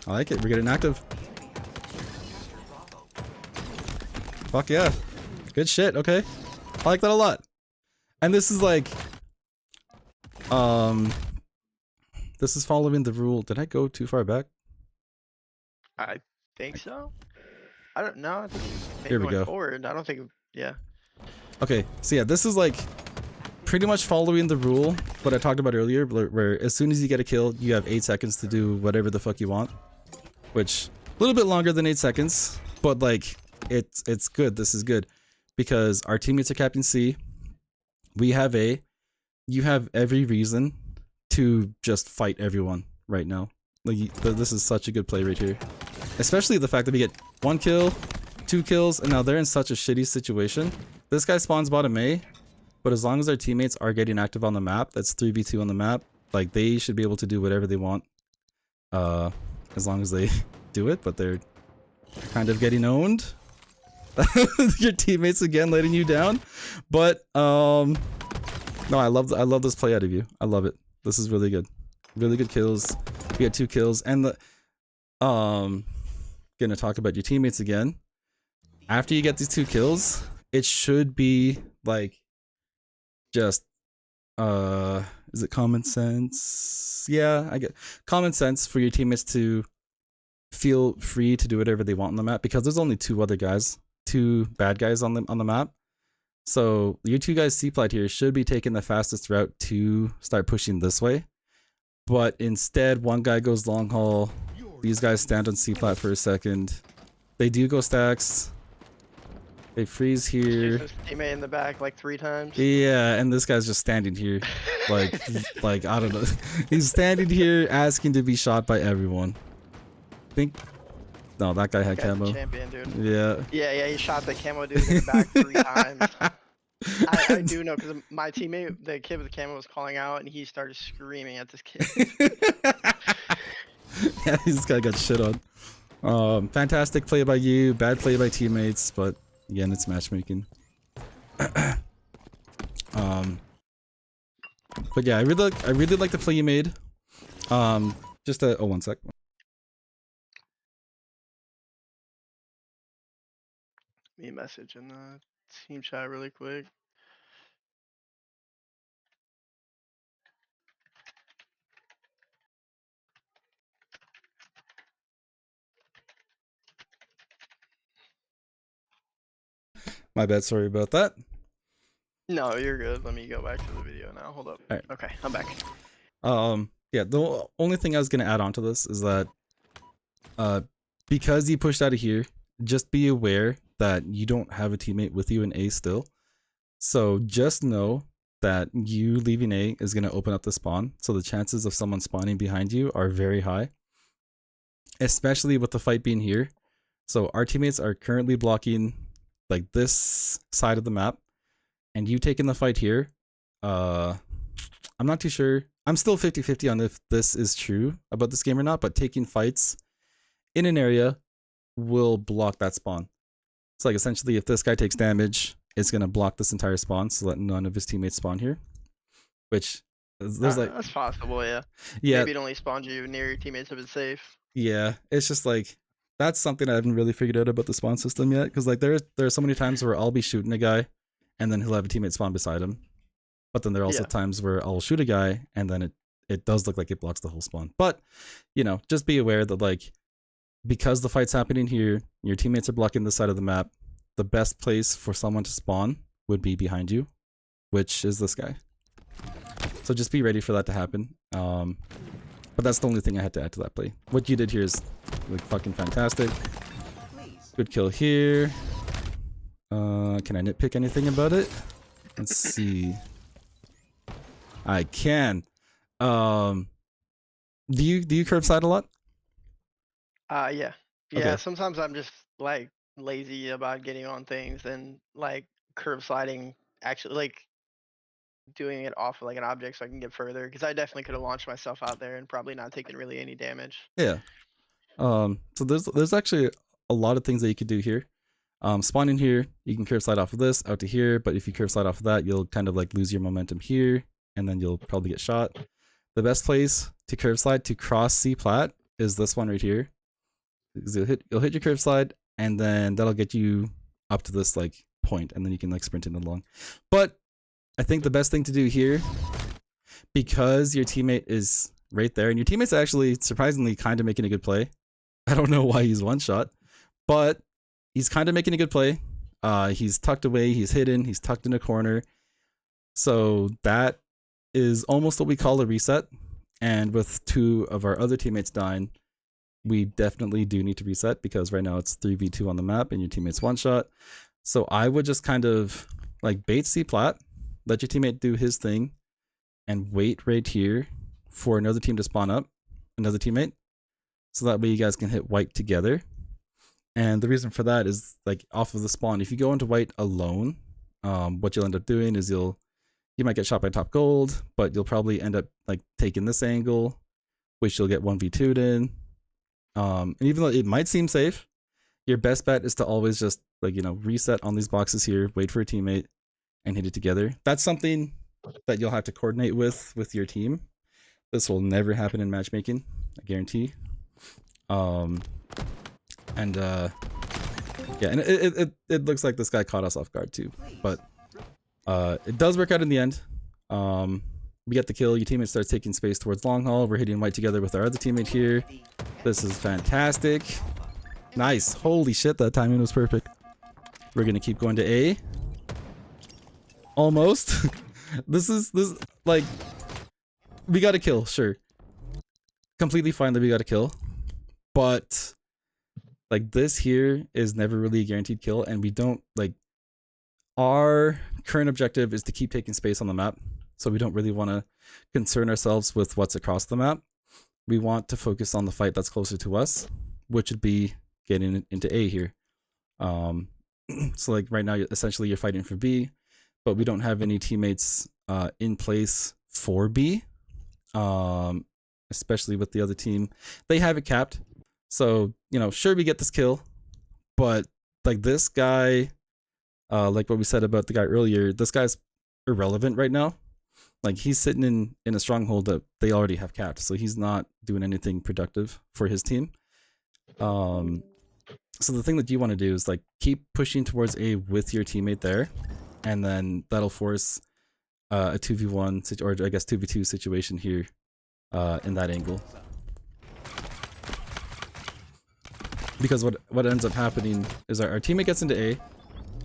I like it. We're getting active. The enemy has captured Bravo. Fuck yeah. Good shit. Okay. I like that a lot. And this is like, this is following the rule. Did I go too far back? I think so. I don't know. I think maybe Here we going go. forward. I don't think. Yeah. Okay. So yeah, this is like pretty much following the rule what I talked about earlier, where as soon as you get a kill, you have 8 seconds to do whatever the fuck you want. Which, a little bit longer than 8 seconds, but like, it's good. This is good. Because our teammates are capping C. We have A. You have every reason to just fight everyone right now. Like, this is such a good play right here. Especially the fact that we get 1 kill, 2 kills, and now they're in such a shitty situation. This guy spawns bottom A, but as long as our teammates are getting active on the map, that's 3v2 on the map, like, they should be able to do whatever they want. As long as they do it, but they're kind of getting owned. Your teammates again letting you down. But, no, I love this play out of you. I love it. This is really good. Really good kills. We had 2 kills, and the gonna talk about your teammates again. After you get these 2 kills, it should be like just is it common sense? Yeah, I get common sense for your teammates to feel free to do whatever they want on the map because there's only 2 other guys, 2 bad guys on the map. So your 2 guys C-plat here should be taking the fastest route to start pushing this way. But instead, one guy goes long haul. These guys stand on C-plat for a second. They do go stacks. They freeze here. His teammate in the back like 3 times. Yeah, and this guy's just standing here. Like I don't know. He's standing here asking to be shot by everyone. No, that guy had Guy's a camo. champion, dude. Yeah. Yeah, he shot the camo dude in the back 3 times. I do know because my teammate, the kid with the camo, was calling out and he started screaming at this kid. Yeah, this guy got shit on. Fantastic play by you, bad play by teammates, but again, it's matchmaking. But yeah, I really like the play you made. Just a 1 sec. Me message in the team chat really quick. My bad, sorry about that. No, you're good. Let me go back to the video now. Hold up. Alright. Okay, I'm back. Yeah, the only thing I was gonna add on to this is that because you pushed out of here, just be aware that you don't have a teammate with you in A still. So just know that you leaving A is gonna open up the spawn, so the chances of someone spawning behind you are very high. Especially with the fight being here. So our teammates are currently blocking like this side of the map, and you taking the fight here. I'm not too sure. I'm still 50-50 on if this is true about this game or not, but taking fights in an area will block that spawn. It's like essentially if this guy takes damage, it's gonna block this entire spawn so that none of his teammates spawn here. Which There's like, That's possible, yeah. yeah, Maybe it only spawns you near your teammates if it's safe. yeah. It's just like that's something I haven't really figured out about the spawn system yet. Because like there are so many times where I'll be shooting a guy, and then he'll have a teammate spawn beside him. But then there are also Yeah. times where I'll shoot a guy, and then it does look like it blocks the whole spawn. But just be aware that like because the fight's happening here, your teammates are blocking this side of the map. The best place for someone to spawn would be behind you, which is this guy. So just be ready for that to happen. But that's the only thing I had to add to that play. What you did here is like fucking fantastic. Please. Good kill here. Can I nitpick anything about it? Let's see. I can. Do you curbside a lot? Yeah. Yeah, Okay. sometimes I'm just, like, lazy about getting on things and, like, curb sliding actually, like, doing it off of, like, an object so I can get further. Because I definitely could have launched myself out there and probably not taken really any damage. Yeah. So there's actually a lot of things that you could do here. Spawn in here, you can curve slide off of this out to here, but if you curve slide off of that, you'll kind of like lose your momentum here, and then you'll probably get shot. The best place to curve slide to cross C plat is this one right here. You'll hit your curve slide, and then that'll get you up to this like point, and then you can like sprint in along. But I think the best thing to do here, because your teammate is right there, and your teammate's actually surprisingly kind of making a good play. I don't know why he's one shot, but he's kind of making a good play. He's tucked away, he's hidden, he's tucked in a corner. So that is almost what we call a reset. And with 2 of our other teammates dying, we definitely do need to reset because right now it's 3v2 on the map and your teammate's one shot. So I would just kind of like bait C plat, let your teammate do his thing, and wait right here for another team to spawn up, another teammate, so that way you guys can hit white together. And the reason for that is like off of the spawn, if you go into white alone, what you'll end up doing is you might get shot by top gold, but you'll probably end up like taking this angle, which you'll get 1v2'd in. And even though it might seem safe, your best bet is to always just like, reset on these boxes here, wait for a teammate, and hit it together. That's something that you'll have to coordinate with your team. This will never happen in matchmaking, I guarantee. Yeah, and it looks like this guy caught us off guard too, but it does work out in the end. We get the kill, your teammate starts taking space towards long haul. We're hitting white together with our other teammate here. This is fantastic. Nice. Holy shit, that timing was perfect. We're gonna keep going to A. Almost. this like, we got a kill, sure. Completely fine that we got a kill, but like this here is never really a guaranteed kill, and we don't like, our current objective is to keep taking space on the map, so we don't really want to concern ourselves with what's across the map. We want to focus on the fight that's closer to us, which would be getting into A here. So like right now, essentially you're fighting for B, but we don't have any teammates in place for B, especially with the other team. They have it capped. So, sure, we get this kill, but like this guy, like what we said about the guy earlier, this guy's irrelevant right now. Like he's sitting in a stronghold that they already have capped, so he's not doing anything productive for his team. So the thing that you want to do is like keep pushing towards A with your teammate there, and then that'll force a 2v1 or I guess 2v2 situation here in that angle. Because what ends up happening is our teammate gets into A,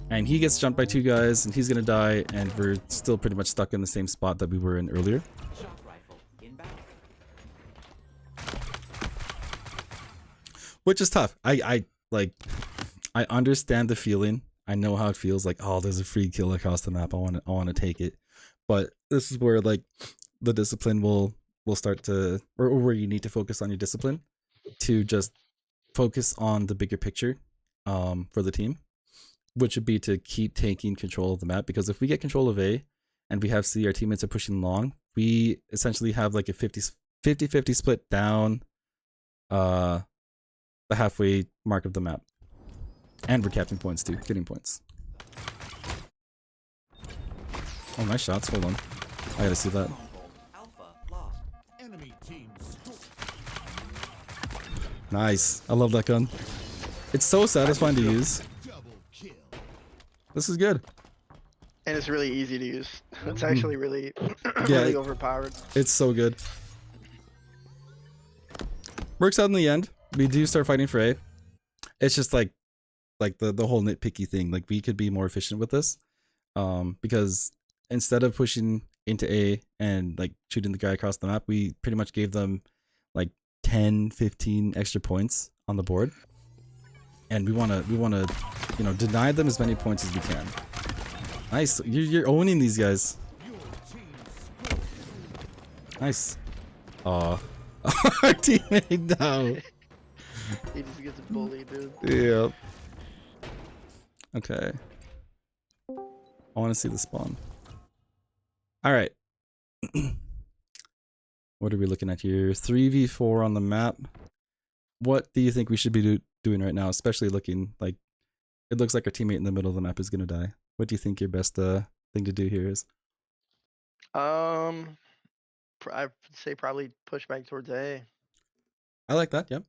and he gets jumped by 2 guys, and he's gonna die, and we're still pretty much stuck in the same spot that we were in earlier. Shock rifle inbound. Which is tough. I understand the feeling. I know how it feels. Like, oh, there's a free kill across the map. I want to take it. But this is where like the discipline will start to, or where you need to focus on your discipline to just focus on the bigger picture for the team, which would be to keep taking control of the map. Because if we get control of A and we have C, our teammates are pushing long, we essentially have like a 50-50 split down the halfway mark of the map. And we're capturing points too, getting points. Oh, nice shots. Hold on. I gotta see that. Nice. I love that gun. It's so satisfying to use. This is good. And it's really easy to use. It's actually really, Yeah, really overpowered. it's so good. Works out in the end. We do start fighting for A. It's just like the whole nitpicky thing. Like we could be more efficient with this. Because instead of pushing into A and like shooting the guy across the map, we pretty much gave them like 10, 15 extra points on the board. And we wanna, you know, deny them as many points as we can. Nice. You're owning these guys. Nice. Aw. Our teammate now. He just gets bullied, dude. Yep. Okay. I want to see the spawn. All right. What are we looking at here? 3v4 on the map. What do you think we should be doing right now? Especially looking like it looks like our teammate in the middle of the map is gonna die. What do you think your best thing to do here is? I'd say probably push back towards A. I like that. Yep.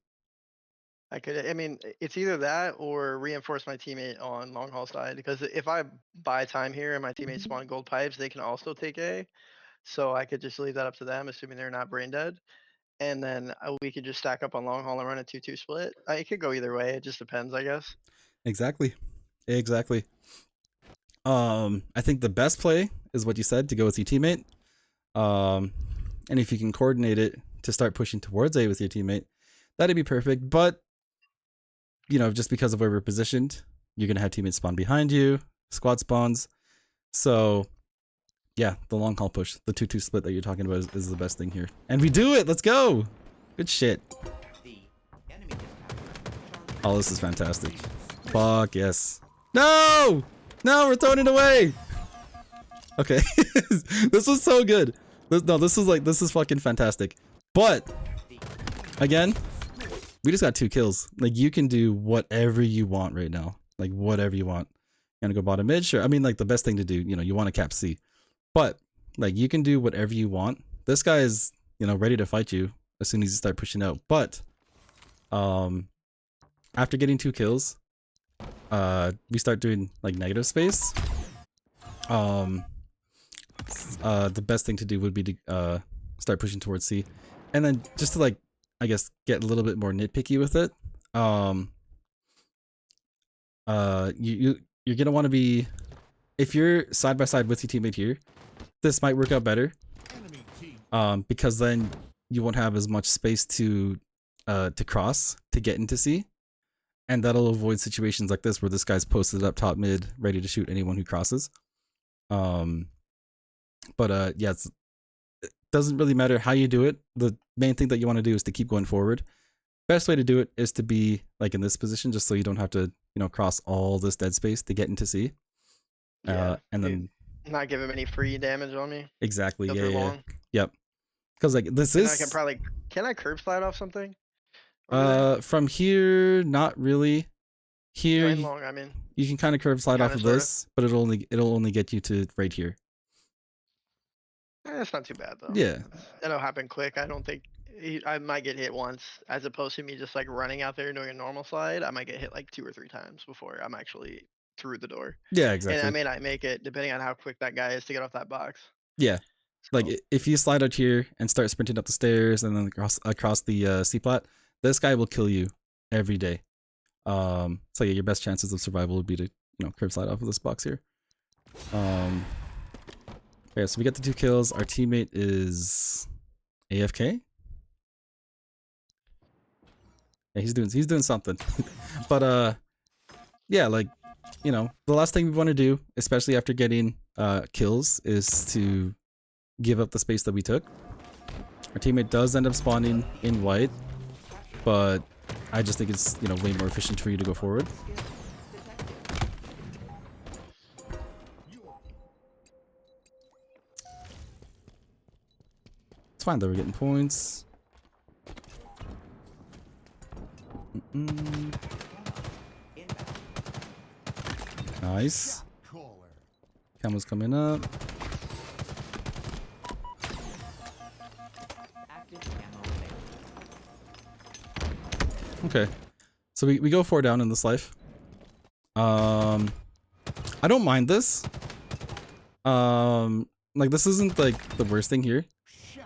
I mean, it's either that or reinforce my teammate on long haul side, because if I buy time here and my teammates spawn gold pipes, they can also take A. So I could just leave that up to them, assuming they're not brain dead. And then we could just stack up on long haul and run a 2-2 split. It could go either way. It just depends, I guess. Exactly. Exactly. I think the best play is what you said, to go with your teammate. And if you can coordinate it to start pushing towards A with your teammate, that'd be perfect. But you know, just because of where we're positioned, you're gonna have teammates spawn behind you, squad spawns. So yeah, the long haul push, the 2-2 split that you're talking about is the best thing here. And we do it! Let's go! Good shit. The enemy has Oh, this is fantastic. Fuck yes. No! No, we're throwing it away! Okay. This was so good. This is fucking fantastic. But again, we just got 2 kills. Like, you can do whatever you want right now. Like, whatever you want. You wanna go bottom mid? Sure. I mean, like, the best thing to do, you know, you want to cap C. But, like, you can do whatever you want. This guy is, you know, ready to fight you as soon as you start pushing out. But, after getting 2 kills, we start doing, like, negative space. The best thing to do would be to, start pushing towards C. And then, just to, like, I guess, get a little bit more nitpicky with it. You're gonna want to be, if you're side by side with your teammate here, this might work out better. Because then you won't have as much space to cross to get into C, and that'll avoid situations like this where this guy's posted up top mid, ready to shoot anyone who crosses. Yeah, it doesn't really matter how you do it. The main thing that you want to do is to keep going forward. Best way to do it is to be like in this position, just so you don't have to, you know, cross all this dead space to get into C. Yeah, and then not give him any free damage on me. exactly, Go yeah, for yeah, long. yep. Because like this And is, can I curb slide off something? Over from here, not really. Here, there? Join long, I mean. you can kind of curve slide off of Kinda, this, but it'll only get you to right here. It's not too bad though. Yeah, That'll happen quick. I don't think I might get hit once, as opposed to me just like running out there and doing a normal slide. I might get hit like 2 or 3 times before I'm actually through the door. yeah, And I exactly. may not make it depending on how quick that guy is to get off that box. Yeah, like So, if you slide out here and start sprinting up the stairs and then across the C plat, this guy will kill you every day. So yeah, your best chances of survival would be to, you know, curve slide off of this box here. Yeah, so we get the 2 kills. Our teammate is AFK. Yeah, he's doing something. But yeah, like, you know, the last thing we want to do, especially after getting kills, is to give up the space that we took. Our teammate does end up spawning in white, but I just think it's, you know, way more efficient for you to go forward. It's fine though, we're getting points. Nice. Camel's coming up. active ammo available. Okay. So we go 4 down in this life. I don't mind this. Like this isn't like the worst thing here.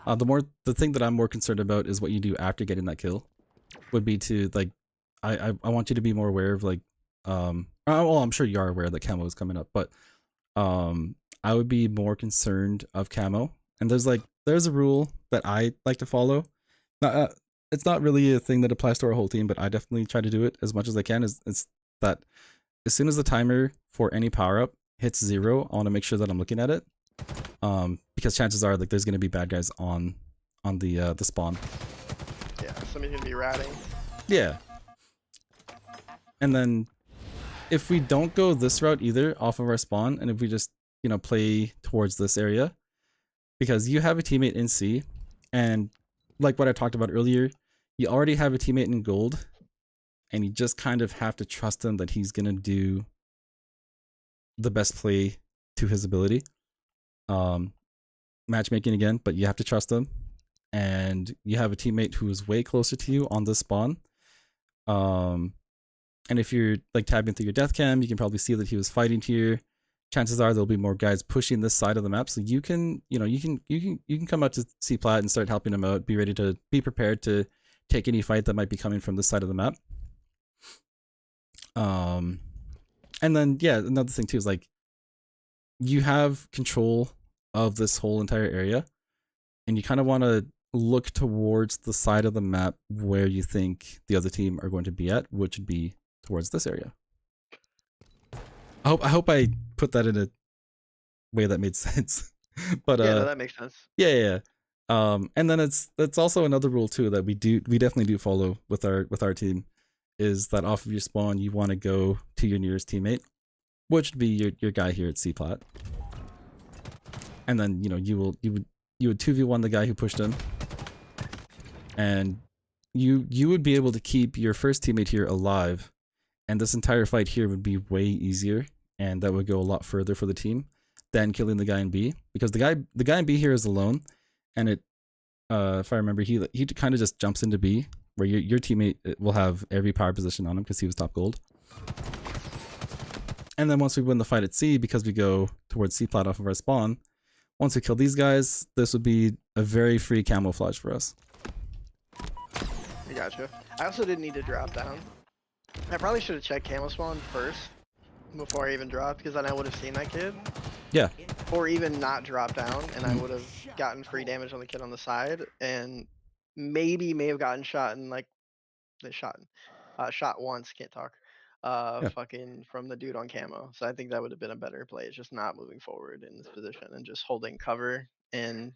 The thing that I'm more concerned about is what you do after getting that kill. Would be to like, I want you to be more aware of like, well, I'm sure you are aware that camo is coming up, but I would be more concerned of camo. And there's a rule that I like to follow. It's not really a thing that applies to our whole team, but I definitely try to do it as much as I can. It's that as soon as the timer for any power up hits 0, I want to make sure that I'm looking at it. Because chances are like there's gonna be bad guys on the spawn. Yeah, somebody's gonna be ratting. Yeah. And then if we don't go this route either off of our spawn, and if we just, you know, play towards this area, because you have a teammate in C, and like what I talked about earlier, you already have a teammate in gold, and you just kind of have to trust him that he's gonna do the best play to his ability. Matchmaking again, but you have to trust him. And you have a teammate who is way closer to you on this spawn. And if you're like tabbing through your death cam, you can probably see that he was fighting here. Chances are there'll be more guys pushing this side of the map, so you can, you know, you can come out to C plat and start helping him out. Be prepared to take any fight that might be coming from this side of the map. And then yeah, another thing too is like you have control of this whole entire area, and you kind of want to look towards the side of the map where you think the other team are going to be at, which would be towards this area. I hope I put that in a way that made sense. But Yeah, no, that makes sense. yeah. And then that's also another rule too that we definitely do follow with our team, is that off of your spawn you want to go to your nearest teammate, which would be your guy here at C plat. And then, you know, you would 2v1 the guy who pushed him, and you would be able to keep your first teammate here alive, and this entire fight here would be way easier, and that would go a lot further for the team than killing the guy in B, because the guy in B here is alone, and it if I remember, he kind of just jumps into B, where your teammate will have every power position on him because he was top gold. And then once we win the fight at C, because we go towards C plat off of our spawn, once we kill these guys, this would be a very free camouflage for us. I gotcha. I also didn't need to drop down. I probably should have checked camo spawn first before I even dropped, because then I would have seen that kid. Yeah. Or even not drop down, and I would have gotten free damage on the kid on the side, and may have gotten shot in like shot once, can't talk. Yeah. Fucking from the dude on camo. So I think that would have been a better play. It's just not moving forward in this position and just holding cover and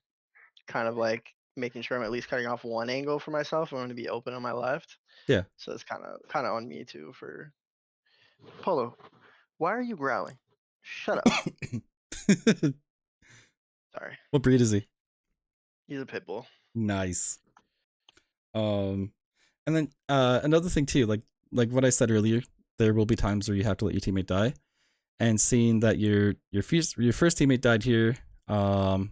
kind of like making sure I'm at least cutting off one angle for myself. I'm going to be open on my left. Yeah. So it's kind of on me too for Polo. Why are you growling? Shut up. Sorry. What breed is he? He's a pit bull. Nice. And then another thing too, like what I said earlier, there will be times where you have to let your teammate die, and seeing that your first teammate died here, not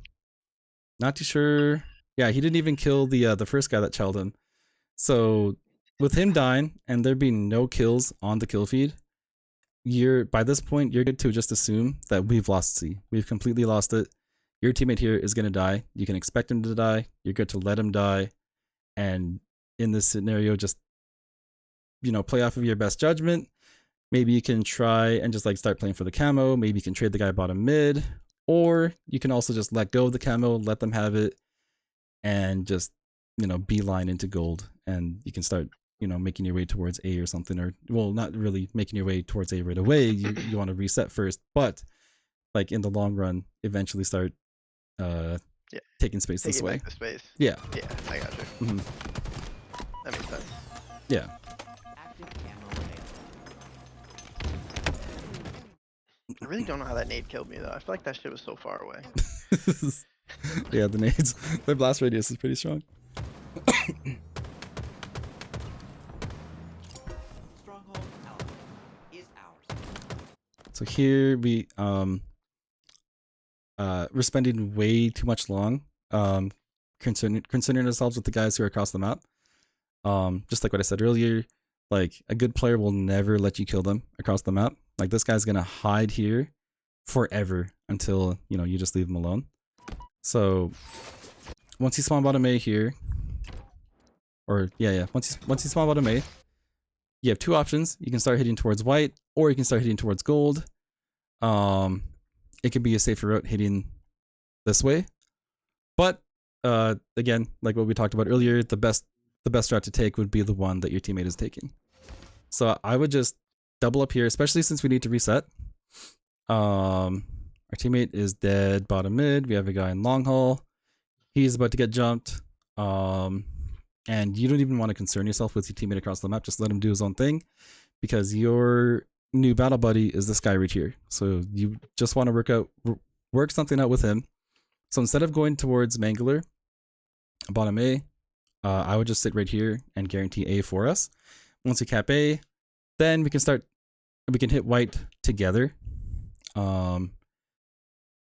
too sure. Yeah, he didn't even kill the first guy that chelled him. So with him dying and there being no kills on the kill feed, by this point you're good to just assume that we've lost C. We've completely lost it. Your teammate here is gonna die. You can expect him to die. You're good to let him die. And in this scenario, just, you know, play off of your best judgment. Maybe you can try and just like start playing for the camo. Maybe you can trade the guy bottom mid, or you can also just let go of the camo, let them have it, and just, you know, beeline into gold, and you can start, you know, making your way towards A or something. Or, well, not really making your way towards A right away. You want to reset first, but like in the long run, eventually start taking space this way. Back the space. Yeah. Yeah, I got you. Mm-hmm. That makes sense. Yeah. Active camo available. I really don't know how that nade killed me though. I feel like that shit was so far away. Yeah, the nades. Their blast radius is pretty strong. Stronghold Alpha is ours. So here we're spending way too much long concerning ourselves with the guys who are across the map. Just like what I said earlier, Like a good player will never let you kill them across the map. Like this guy's gonna hide here forever until, you know, you just leave him alone. So once you spawn bottom A here, or yeah, once you spawn bottom A, you have two options. You can start hitting towards white, or you can start hitting towards gold. It could be a safer route hitting this way, but again, like what we talked about earlier, the best route to take would be the one that your teammate is taking. So I would just double up here, especially since we need to reset. Our teammate is dead bottom mid. We have a guy in long haul. He's about to get jumped. And you don't even want to concern yourself with your teammate across the map. Just let him do his own thing, because your new battle buddy is this guy right here. So you just want to work something out with him. So instead of going towards Mangler, bottom A, I would just sit right here and guarantee A for us. Once we cap A, then we can hit white together. And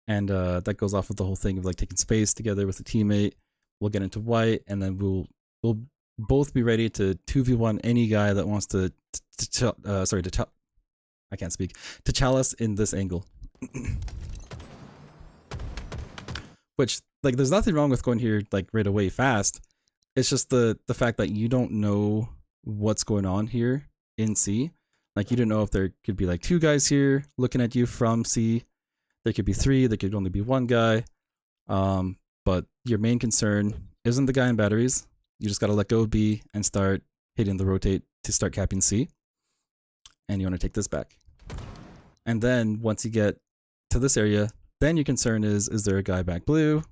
that goes off with the whole thing of like taking space together with a teammate. We'll get into white, and then we'll both be ready to 2v1 any guy that wants to chalice in this angle. Which, like, there's nothing wrong with going here like right away fast. It's just the fact that you don't know what's going on here in C. Like, you don't know if there could be like two guys here looking at you from C. There could be three. There could only be one guy. But your main concern isn't the guy in batteries. You just got to let go of B and start hitting the rotate to start capping C. And you want to take this back. And then once you get to this area, then your concern is there a guy back blue?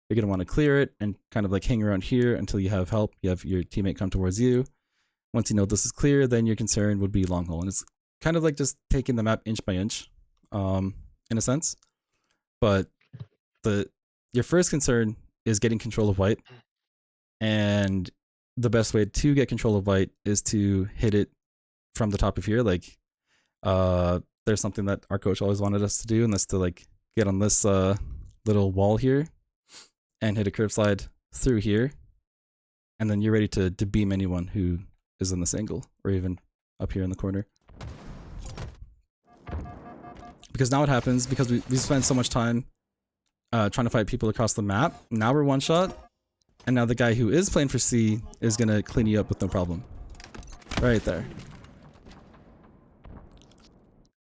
You're going to want to clear it and kind of like hang around here until you have help. You have your teammate come towards you. Once you know this is clear, then your concern would be long haul. And it's kind of like just taking the map inch by inch, in a sense. But your first concern is getting control of white. And the best way to get control of white is to hit it from the top of here. Like, there's something that our coach always wanted us to do, and that's to like get on this little wall here and hit a curve slide through here. And then you're ready to beam anyone who is in this angle, or even up here in the corner. Because now what happens, because we spend so much time trying to fight people across the map, now we're one shot, and now the guy who is playing for C is gonna clean you up with no problem. Right there.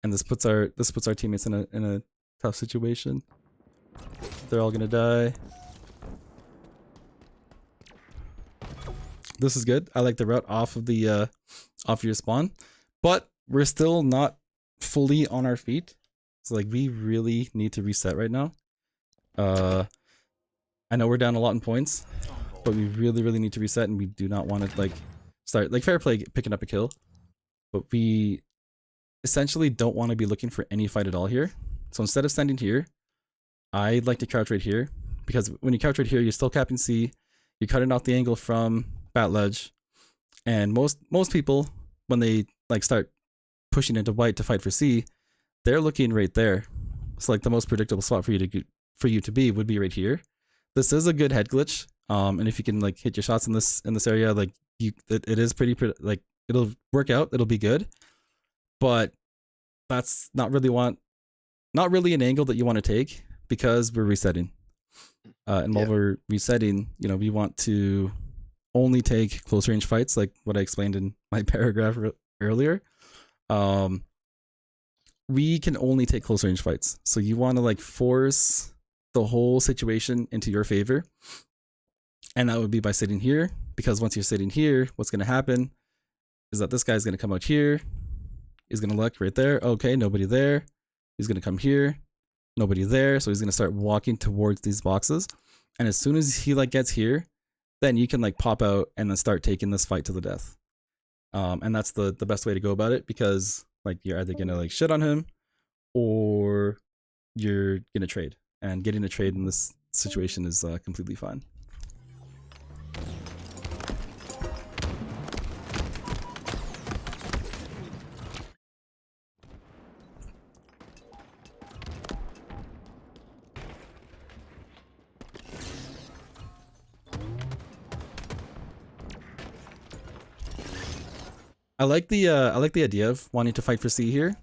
And this puts our teammates in a tough situation. They're all gonna die. This is good. I like the route off of the off your spawn, but we're still not fully on our feet. So like, we really need to reset right now. I know we're down a lot in points, but we really need to reset, and we do not want to like start like fair play picking up a kill, but we essentially don't want to be looking for any fight at all here. So instead of standing here, I'd like to crouch right here, because when you crouch right here, you're still capping C, you're cutting off the angle from bat ledge, and most people, when they like start pushing into white to fight for C, they're looking right there. So like, the most predictable spot for you to be would be right here. This is a good head glitch, and if you can like hit your shots in this area, like it is pretty like, it'll work out, it'll be good. But that's not really an angle that you want to take, because we're resetting. And while we're resetting, you know, we want to only take close range fights, like what I explained in my paragraph earlier. We can only take close range fights. So you want to like force the whole situation into your favor. And that would be by sitting here, because once you're sitting here, what's going to happen is that this guy's going to come out here. He's going to look right there. Okay, nobody there. He's going to come here. Nobody there. So he's going to start walking towards these boxes. And as soon as he like gets here, then you can like pop out and then start taking this fight to the death. And that's the best way to go about it, because like, you're either going to like shit on him, or you're going to trade. And getting a trade in this situation is completely fine. I like the idea of wanting to fight for C here.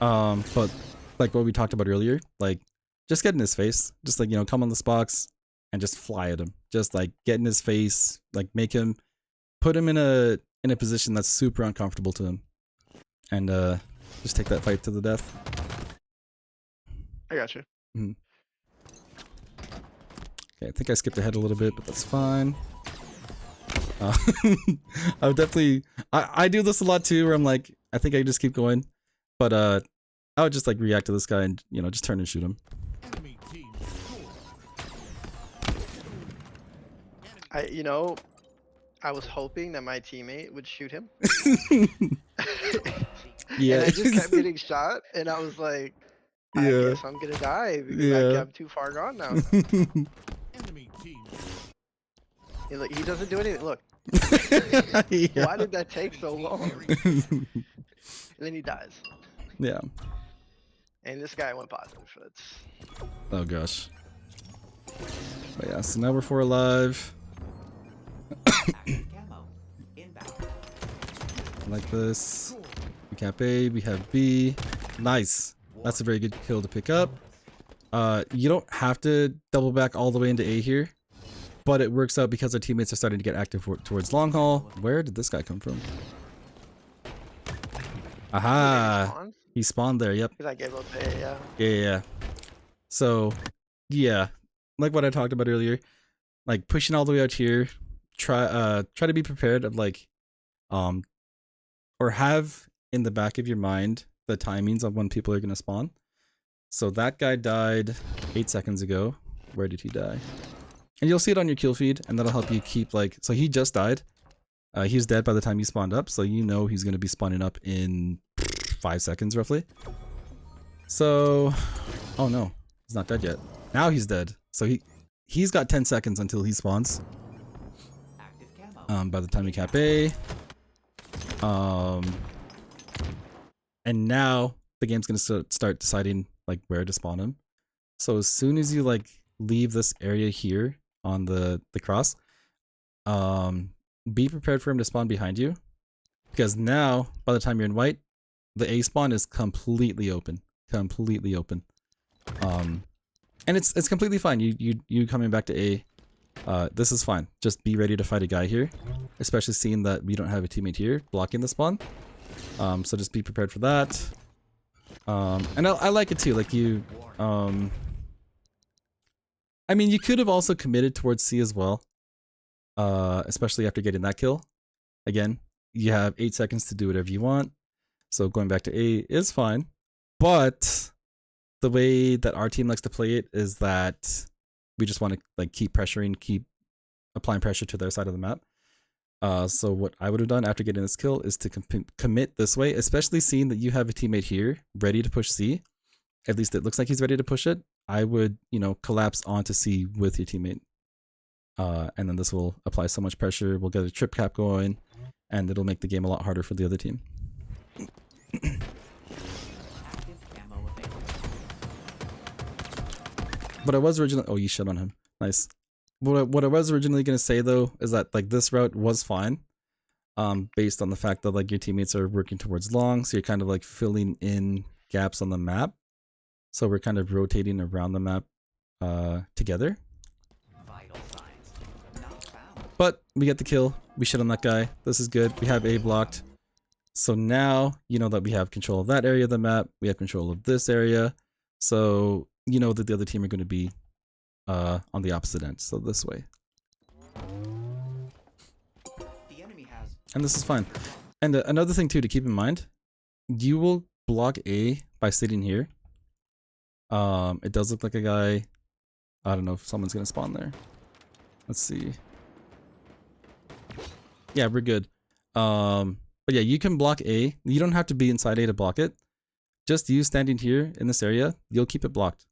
But like what we talked about earlier, like just get in his face, just like, you know, come on this box and just fly at him. Just like get in his face, like put him in a position that's super uncomfortable to him. And just take that fight to the death. I got you. Okay, I think I skipped ahead a little bit, but that's fine. I would definitely I do this a lot too, where I'm like, I think I just keep going. But I would just like react to this guy and, you know, just turn and shoot him. I was hoping that my teammate would shoot him. Yeah. And I just kept getting shot, and I was like, I Yeah. guess I'm gonna die because Yeah. I'm too far gone now. And look, he doesn't do anything. Look, Yeah. why did that take so long? And then he dies. Yeah. And this guy went positive. It's Oh gosh. But yeah, so now we're 4 alive. Active camo. Inbound. Like this. We cap A, we have B. Nice. That's a very good kill to pick up. You don't have to double back all the way into A here, but it works out because our teammates are starting to get active towards long haul. Where did this guy come from? Aha! He spawned there, yep. because I gave up A, yeah. Yeah. So, yeah, like what I talked about earlier, like pushing all the way out here, try to be prepared of like, or have in the back of your mind the timings of when people are gonna spawn. So that guy died 8 seconds ago. Where did he die? And you'll see it on your kill feed, and that'll help you keep like. So he just died. He's dead by the time he spawned up, so you know he's gonna be spawning up in 5 seconds roughly. So, oh no, he's not dead yet. Now he's dead. So he's got 10 seconds until he spawns. Active camo. By the time we cap A. And now the game's gonna start deciding like where to spawn him. So as soon as you like leave this area here on the cross, be prepared for him to spawn behind you, because now by the time you're in white, the A spawn is completely open. And it's completely fine. You coming back to A. This is fine. Just be ready to fight a guy here, especially seeing that we don't have a teammate here blocking the spawn. So just be prepared for that. And I like it too. Like you, I mean, you could have also committed towards C as well, especially after getting that kill. Again, you have 8 seconds to do whatever you want. So going back to A is fine, but the way that our team likes to play it is that we just want to like keep pressuring, keep applying pressure to their side of the map. So what I would have done after getting this kill is to commit this way, especially seeing that you have a teammate here ready to push C. At least it looks like he's ready to push it. I would, you know, collapse onto C with your teammate. And then this will apply so much pressure. We'll get a trip cap going, and it'll make the game a lot harder for the other team. Active camo available. But I was originally... Oh, you shit on him. Nice. What I was originally going to say, though, is that, like, this route was fine. Based on the fact that, like, your teammates are working towards long, so you're kind of, like, filling in gaps on the map. So we're kind of rotating around the map together. Vital signs. Not found. But we get the kill. We shit on that guy. This is good. We have A blocked. So now you know that we have control of that area of the map. We have control of this area. So you know that the other team are going to be on the opposite end. So this way. The enemy has And this is fine. And another thing too to keep in mind, you will block A by sitting here. It does look like a guy. I don't know if someone's going to spawn there. Let's see. Yeah, we're good. But yeah, you can block A. You don't have to be inside A to block it. Just you standing here in this area, you'll keep it blocked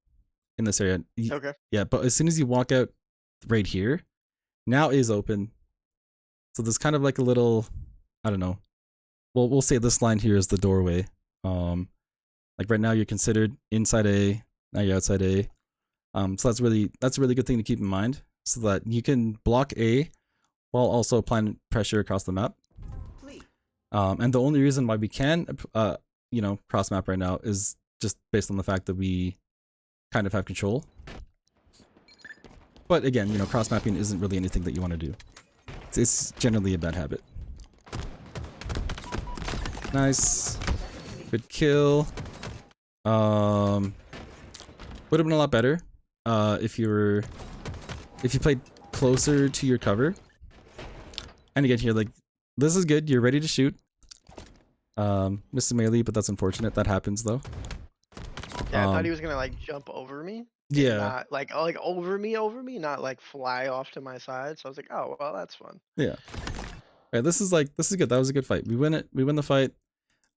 in this area. Okay. Yeah, but as soon as you walk out right here, now A is open. So there's kind of like a little, I don't know. Well, we'll say this line here is the doorway. Like right now you're considered inside A, now you're outside A. So that's a really good thing to keep in mind, so that you can block A while also applying pressure across the map. fleet. And the only reason why we can, cross map right now is just based on the fact that we kind of have control. But again, cross mapping isn't really anything that you want to do. It's generally a bad habit. Nice. Good kill. Would have been a lot better if you played closer to your cover. And again here, like, this is good. You're ready to shoot. Missed the melee, but that's unfortunate. That happens though. Yeah, I thought he was gonna like jump over me. Yeah. Not like over me, not like fly off to my side. So I was like, oh well, that's fun. Yeah. Alright, this is good. That was a good fight. We win it. We win the fight.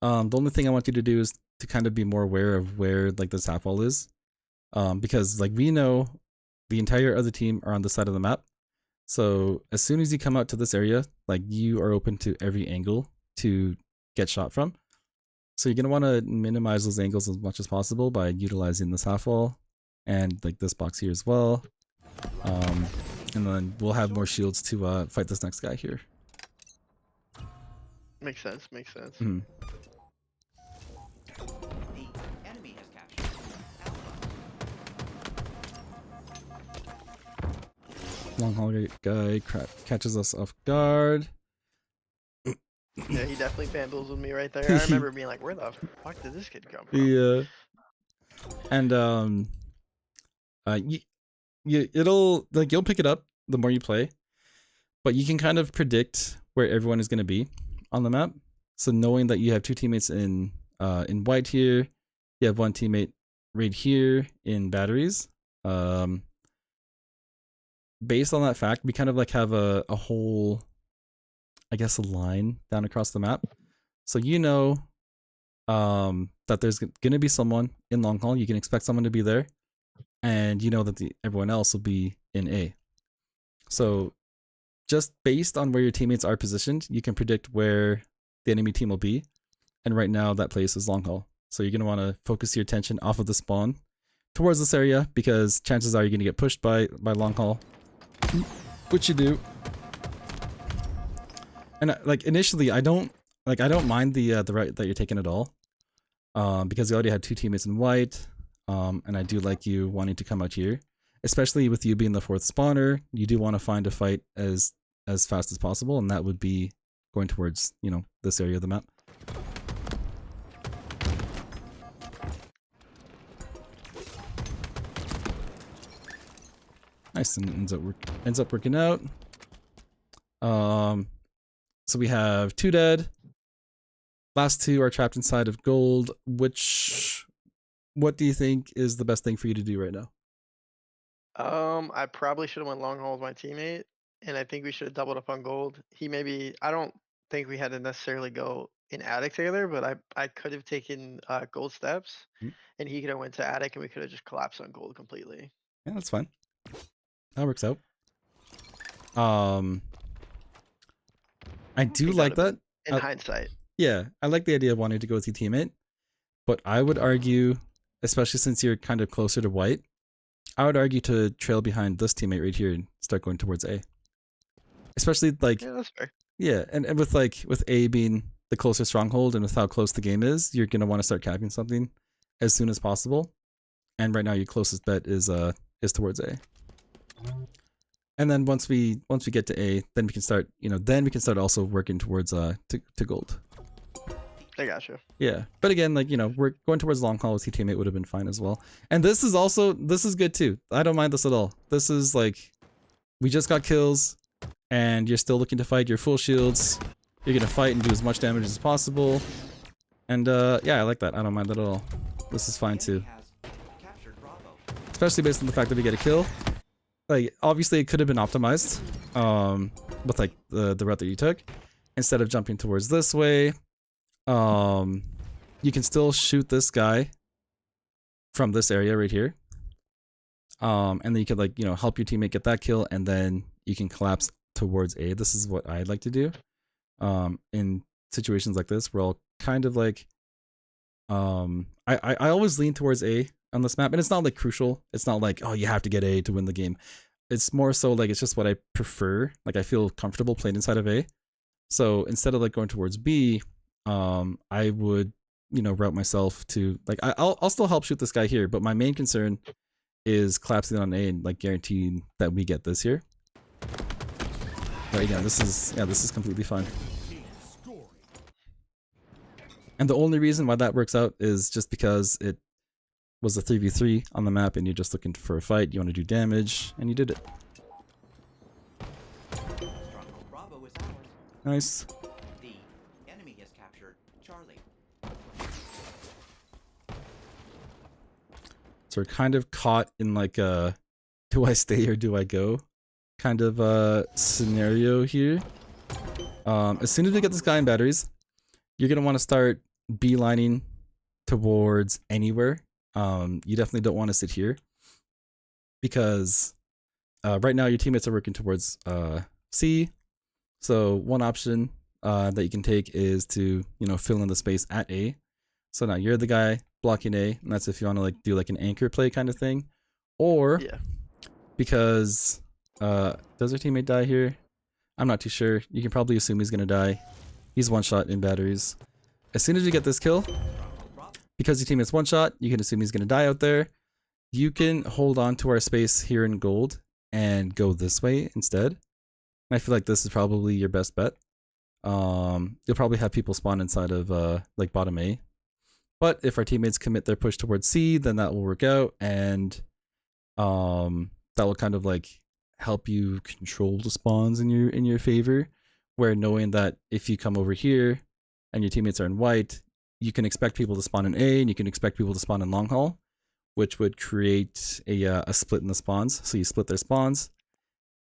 The only thing I want you to do is to kind of be more aware of where like this half wall is. Because like we know the entire other team are on this side of the map. So as soon as you come out to this area, like you are open to every angle to get shot from. So you're gonna want to minimize those angles as much as possible by utilizing this half wall and like this box here as well. And then we'll have more shields to fight this next guy here. Makes sense. Makes sense. Mm. The enemy has captured Alpha. Long haul guy catches us off guard. Yeah, he definitely bamboozled me right there. I remember being like, where the fuck did this kid come from? Yeah. And you'll pick it up the more you play, but you can kind of predict where everyone is going to be on the map. So knowing that you have two teammates in white here, you have one teammate right here in batteries. Based on that fact, we kind of like have a whole, I guess, a line down across the map. So that there's gonna be someone in long haul. You can expect someone to be there, and you know that everyone else will be in A. So just based on where your teammates are positioned, you can predict where the enemy team will be. And right now that place is long haul. So you're gonna want to focus your attention off of the spawn towards this area, because chances are you're gonna get pushed by long haul, which you do. And like initially, I don't mind the right that you're taking at all, because you already had two teammates in white, and I do like you wanting to come out here, especially with you being the fourth spawner. You do want to find a fight as fast as possible, and that would be going towards this area of the map. Nice, and ends up working out. So we have 2 dead. Last 2 are trapped inside of gold. What do you think is the best thing for you to do right now? I probably should have went long haul with my teammate, and I think we should have doubled up on gold. I don't think we had to necessarily go in attic together, but I could have taken gold steps, and he could have went to attic, and we could have just collapsed on gold completely. Yeah, that's fine. That works out. I do like that. In hindsight. Yeah, I like the idea of wanting to go with your teammate, but I would argue, especially since you're kind of closer to white, I would argue to trail behind this teammate right here and start going towards A. Especially like, yeah, that's fair. Yeah, and with A being the closer stronghold and with how close the game is, you're gonna want to start capping something as soon as possible. And right now your closest bet is towards A. And then once we get to A, then we can start also working towards to gold. I gotcha. Yeah, but again, like we're going towards long haul with your teammate would have been fine as well. And this is good too. I don't mind this at all. This is like, we just got kills, and you're still looking to fight. Your full shields. You're gonna fight and do as much damage as possible. And yeah, I like that. I don't mind that at all. This is fine too. Especially based on the fact that we get a kill. Like, obviously it could have been optimized with like the route that you took. Instead of jumping towards this way, you can still shoot this guy from this area right here. And then you could like, help your teammate get that kill, and then you can collapse towards A. This is what I'd like to do. In situations like this, where I'll kind of like, I always lean towards A on this map, and it's not like crucial. It's not like, oh, you have to get A to win the game. It's more so like, it's just what I prefer. Like, I feel comfortable playing inside of A. So instead of like going towards B, I would, you know, route myself to like I'll still help shoot this guy here, but my main concern is collapsing on A and like guaranteeing that we get this here. But again, this is completely fine. And the only reason why that works out is just because it was a 3v3 on the map and you're just looking for a fight, you want to do damage, and you did it. Stronghold Bravo is ours. Nice. The enemy has captured Charlie. So we're kind of caught in like a do I stay or do I go kind of scenario here. As soon as we get this guy in batteries, you're gonna want to start beelining towards anywhere. You definitely don't want to sit here because right now your teammates are working towards C. So one option that you can take is to, you know, fill in the space at A. So now you're the guy blocking A, and that's if you want to like do like an anchor play kind of thing, or Yeah. because does our teammate die here? I'm not too sure. You can probably assume he's gonna die. He's one shot in batteries. As soon as you get this kill, because your teammate's one shot, you can assume he's gonna die out there. You can hold on to our space here in gold and go this way instead. And I feel like this is probably your best bet. You'll probably have people spawn inside of like bottom A. But if our teammates commit their push towards C, then that will work out, and that will kind of like help you control the spawns in your favor. Where knowing that if you come over here and your teammates are in white, you can expect people to spawn in A and you can expect people to spawn in long haul, which would create a split in the spawns. So you split their spawns,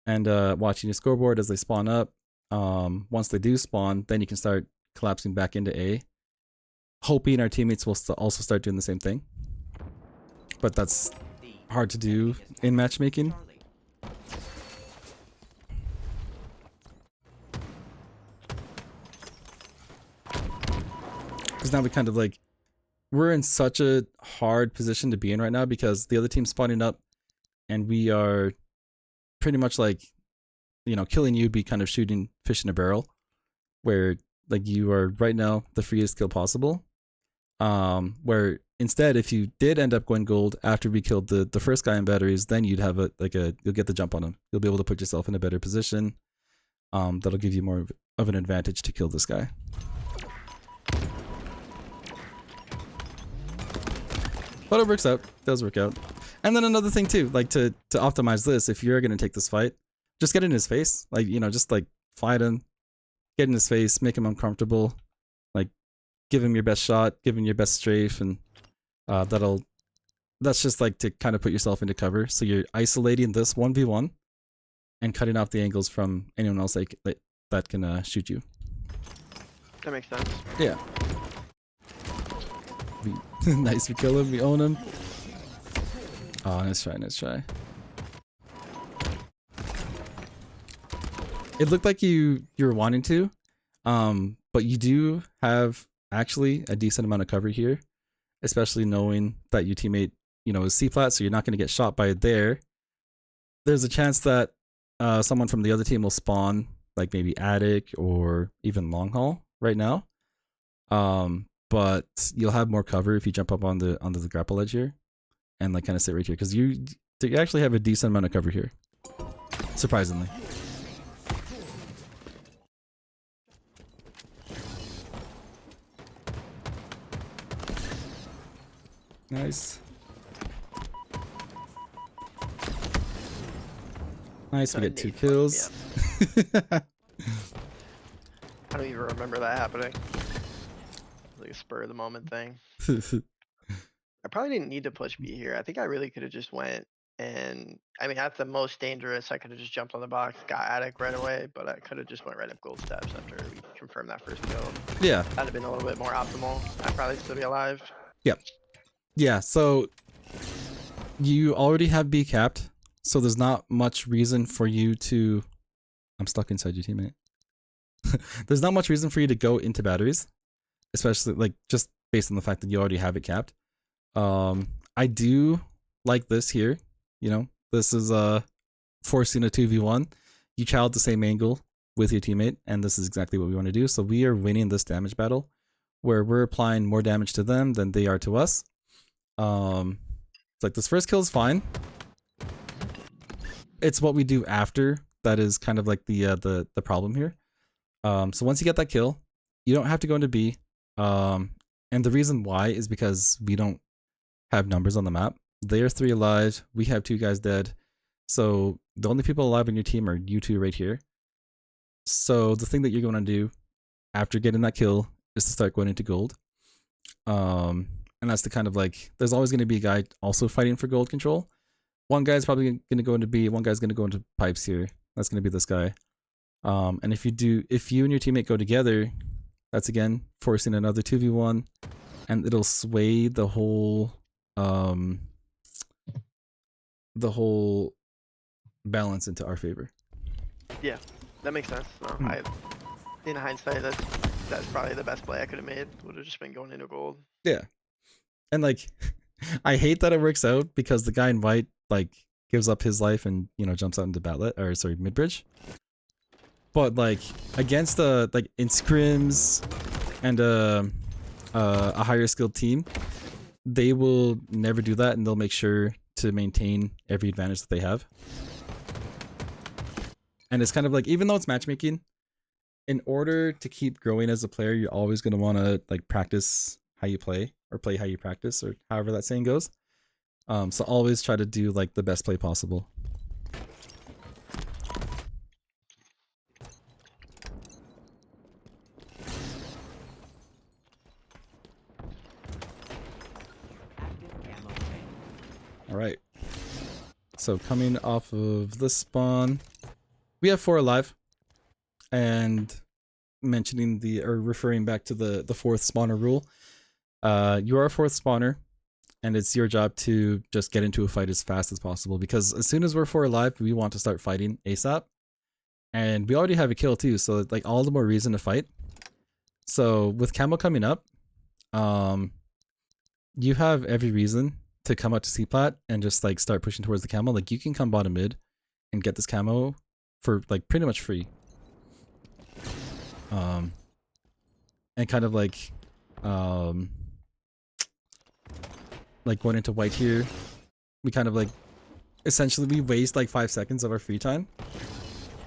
and watching your scoreboard as they spawn up. Once they do spawn, then you can start collapsing back into A, hoping our teammates will also start doing the same thing. But that's hard to do in matchmaking. Charlie. Because now we kind of like, we're in such a hard position to be in right now because the other team's spawning up and we are pretty much like, you know, killing you would be kind of shooting fish in a barrel, where like you are right now the freest kill possible. Where instead, if you did end up going gold after we killed the first guy in batteries, then you'd have you'll get the jump on him. You'll be able to put yourself in a better position. That'll give you more of an advantage to kill this guy. But it works out. It does work out. And then another thing too, like to optimize this, if you're gonna take this fight, just get in his face. Like, you know, just like fight him, get in his face, make him uncomfortable, like give him your best shot, give him your best strafe, and that's just like to kind of put yourself into cover. So you're isolating this 1v1 and cutting off the angles from anyone else that can shoot you. That makes sense. Yeah. Nice, we kill him, we own him. Oh, nice try, nice try. It looked like you were wanting to, but you do have actually a decent amount of cover here, especially knowing that your teammate, you know, is C-flat, so you're not going to get shot by it there. There's a chance that someone from the other team will spawn, like maybe attic or even long haul right now. But you'll have more cover if you jump up onto the grapple edge here and like kind of sit right here, because you actually have a decent amount of cover here, surprisingly. Nice. Nice, we get 2 kills. Yeah. I don't even remember that happening. Like a spur of the moment thing. I probably didn't need to push B here. I think I really could have just went and I mean at the most dangerous I could have just jumped on the box, got attic right away, but I could have just went right up gold steps after we confirmed that first kill. Yeah. That'd have been a little bit more optimal. I'd probably still be alive. Yep. Yeah, so you already have B capped, so there's not much reason for you to... I'm stuck inside your teammate. There's not much reason for you to go into batteries, especially like just based on the fact that you already have it capped. I do like this here. You know, this is forcing a 2v1. You child the same angle with your teammate, and this is exactly what we want to do. So we are winning this damage battle, where we're applying more damage to them than they are to us. It's like this first kill is fine. It's what we do after that is kind of like the problem here. So once you get that kill, you don't have to go into B. And the reason why is because we don't have numbers on the map. They are 3 alive. We have 2 guys dead. So the only people alive in your team are you 2 right here. So the thing that you're going to do after getting that kill is to start going into gold. And that's the kind of like, there's always going to be a guy also fighting for gold control. One guy's probably going to go into B. One guy's going to go into pipes here. That's going to be this guy. And if you and your teammate go together, that's again forcing another 2v1, and it'll sway the whole balance into our favor. Yeah, that makes sense. In hindsight, that's probably the best play I could have made. Would have just been going into gold. Yeah, and like, I hate that it works out because the guy in white like gives up his life and jumps out into mid bridge. But like against like in scrims and a higher skilled team, they will never do that, and they'll make sure to maintain every advantage that they have. And it's kind of like, even though it's matchmaking, in order to keep growing as a player, you're always going to want to like practice how you play, or play how you practice, or however that saying goes. So always try to do like the best play possible. All right. So coming off of the spawn, we have 4 alive, and mentioning referring back to the 4th spawner rule. You are a 4th spawner, and it's your job to just get into a fight as fast as possible, because as soon as we're 4 alive, we want to start fighting ASAP. And we already have a kill too, so it's like all the more reason to fight. So with camo coming up, you have every reason to come out to C-plat and just like start pushing towards the camo. Like, you can come bottom mid and get this camo for like pretty much free. And kind of like going into white here, we kind of like essentially we waste like 5 seconds of our free time.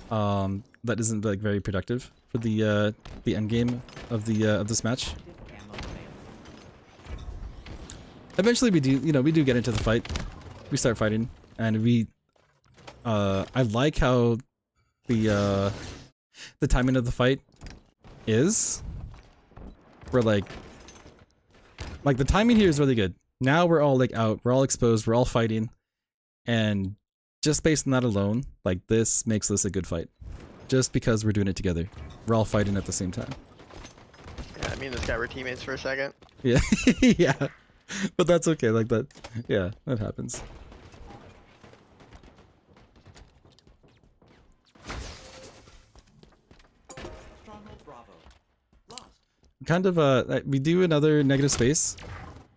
That isn't like very productive for the end game of this match. Eventually we do get into the fight. We start fighting, and I like how the timing of the fight is. We're like the timing here is really good. Now we're all like out, we're all exposed, we're all fighting, and just based on that alone, like, this makes this a good fight. Just because we're doing it together. We're all fighting at the same time. Yeah, me and this guy were teammates for a second. Yeah. Yeah. But that's okay, like that. Yeah, that happens. Stronghold Bravo. Lost. Kind of, we do another negative space.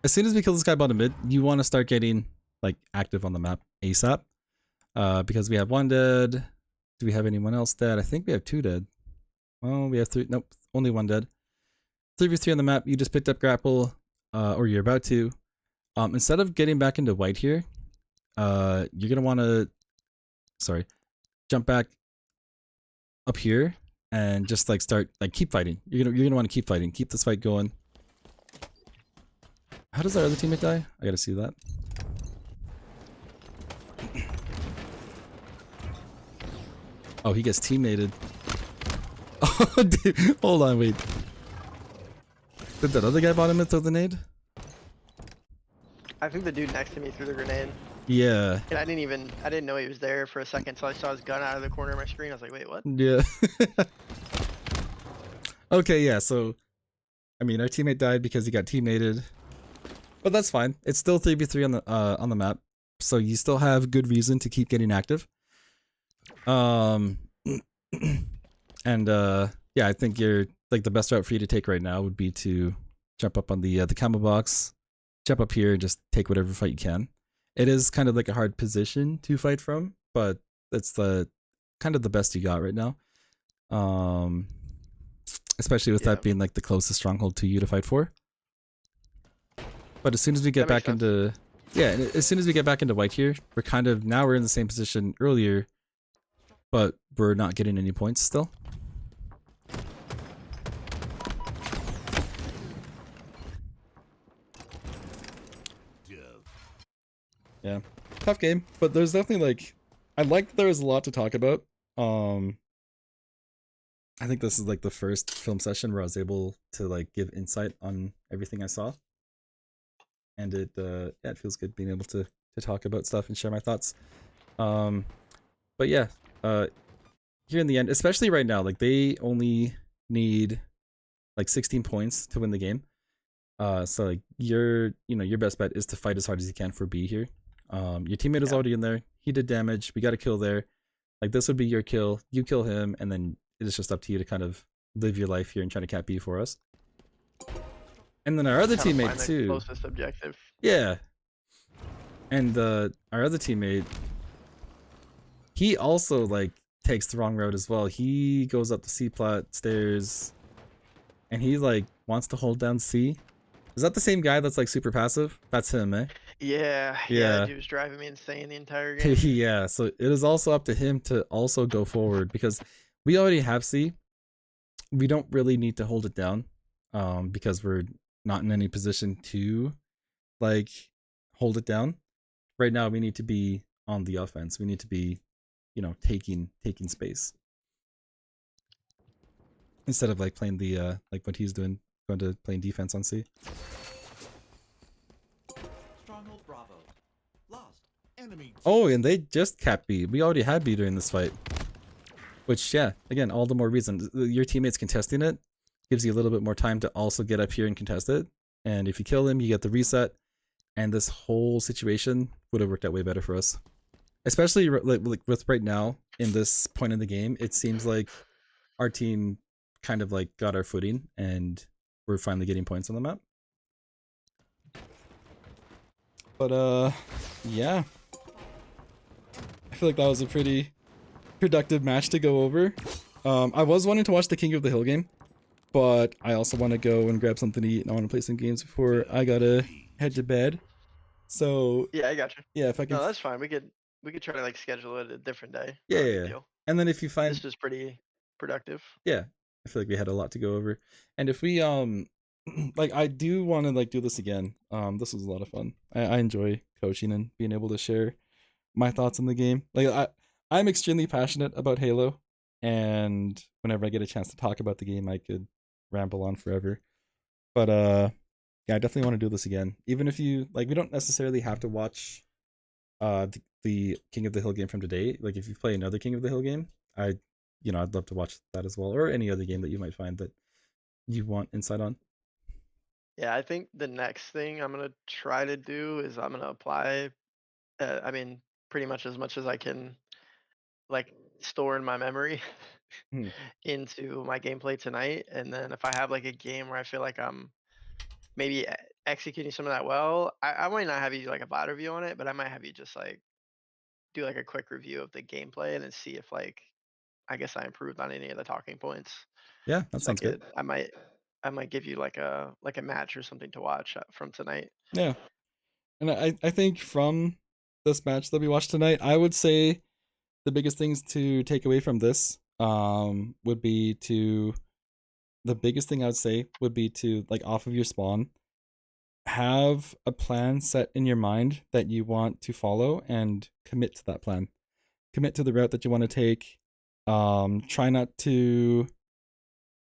As soon as we kill this guy bottom mid, you want to start getting, like, active on the map ASAP. Because we have 1 dead. Do we have anyone else dead? I think we have 2 dead. Oh, we have 3. Nope, only 1 dead. 3v3 on the map. You just picked up grapple, or you're about to. Instead of getting back into white here, you're gonna want to, jump back up here and just like start keep fighting. You're gonna want to keep fighting. Keep this fight going. How does our other teammate die? I gotta see that. Oh, he gets teammated. Oh, dude, hold on, wait. Did that other guy bottom mid throw the nade? I think the dude next to me threw the grenade. Yeah. And I didn't know he was there for a second, so I saw his gun out of the corner of my screen. I was like, wait, what? Yeah. Okay, yeah, so I mean, our teammate died because he got teammated. But that's fine. It's still 3v3 on the map. So you still have good reason to keep getting active. And yeah, I think you're like the best route for you to take right now would be to jump up on the camo box, jump up here, and just take whatever fight you can. It is kind of like a hard position to fight from, but it's the kind of the best you got right now. Um, especially with Yeah, that being like the closest stronghold to you to fight for. But as soon as we get that makes back sense. into, yeah, as soon as we get back into white here, we're kind of, now we're in the same position earlier, but we're not getting any points still. Yeah, tough game, but there's definitely like, I like that there was a lot to talk about. I think this is like the first film session where I was able to like give insight on everything I saw, and yeah, it feels good being able to talk about stuff and share my thoughts. Um, but yeah, here in the end, especially right now, like they only need like 16 points to win the game. So like your best bet is to fight as hard as you can for B here. Your teammate is Yeah. already in there. He did damage. We got a kill there. Like this would be your kill. You kill him, and then it is just up to you to kind of live your life here and try to cap B for us. And then our other Kind of teammate find the too. closest objective. Yeah. And our other teammate, he also like takes the wrong route as well. He goes up the C plot stairs, and he like wants to hold down C. Is that the same guy that's like super passive? That's him, eh? Yeah, yeah, Yeah. dude was driving me insane the entire game. Yeah, so it is also up to him to also go forward because we already have C. We don't really need to hold it down because we're not in any position to like hold it down. Right now we need to be on the offense. We need to be, taking space instead of like playing the like what he's doing, going to playing defense on C. Stronghold Bravo. Lost. Enemy. Oh, and they just capped B. We already had B during this fight. Which, yeah, again, all the more reason. Your teammates contesting it gives you a little bit more time to also get up here and contest it. And if you kill them, you get the reset. And this whole situation would have worked out way better for us. Especially like with right now, in this point in the game, it seems like our team kind of like got our footing and we're finally getting points on the map. But yeah. I feel like that was a pretty productive match to go over. I was wanting to watch the King of the Hill game, but I also want to go and grab something to eat and I want to play some games before I gotta head to bed. So Yeah, I got you. yeah, if I can, No, that's fine. We could try to like schedule it a different day. yeah, Not a yeah, big yeah. deal. And then if you find, This was pretty productive. yeah, I feel like we had a lot to go over. And if we like I do want to like do this again. This was a lot of fun. I enjoy coaching and being able to share my thoughts on the game. Like I'm extremely passionate about Halo, and whenever I get a chance to talk about the game, I could ramble on forever. But yeah, I definitely want to do this again. Even if you like, we don't necessarily have to watch the King of the Hill game from today. Like if you play another King of the Hill game, I'd love to watch that as well, or any other game that you might find that you want insight on. Yeah, I think the next thing I'm gonna try to do is I'm gonna apply. I mean, pretty much as I can, like store in my memory Hmm. into my gameplay tonight. And then if I have like a game where I feel like I'm maybe executing some of that well, I might not have you do like a bot review on it, but I might have you just like do like a quick review of the gameplay and then see if like I guess I improved on any of the talking points. Yeah, that So sounds good. I might give you like a match or something to watch from tonight. Yeah, and I think from this match that we watched tonight, I would say the biggest things to take away from this would be to the biggest thing I would say would be to like off of your spawn have a plan set in your mind that you want to follow and commit to that plan. Commit to the route that you want to take. Try not to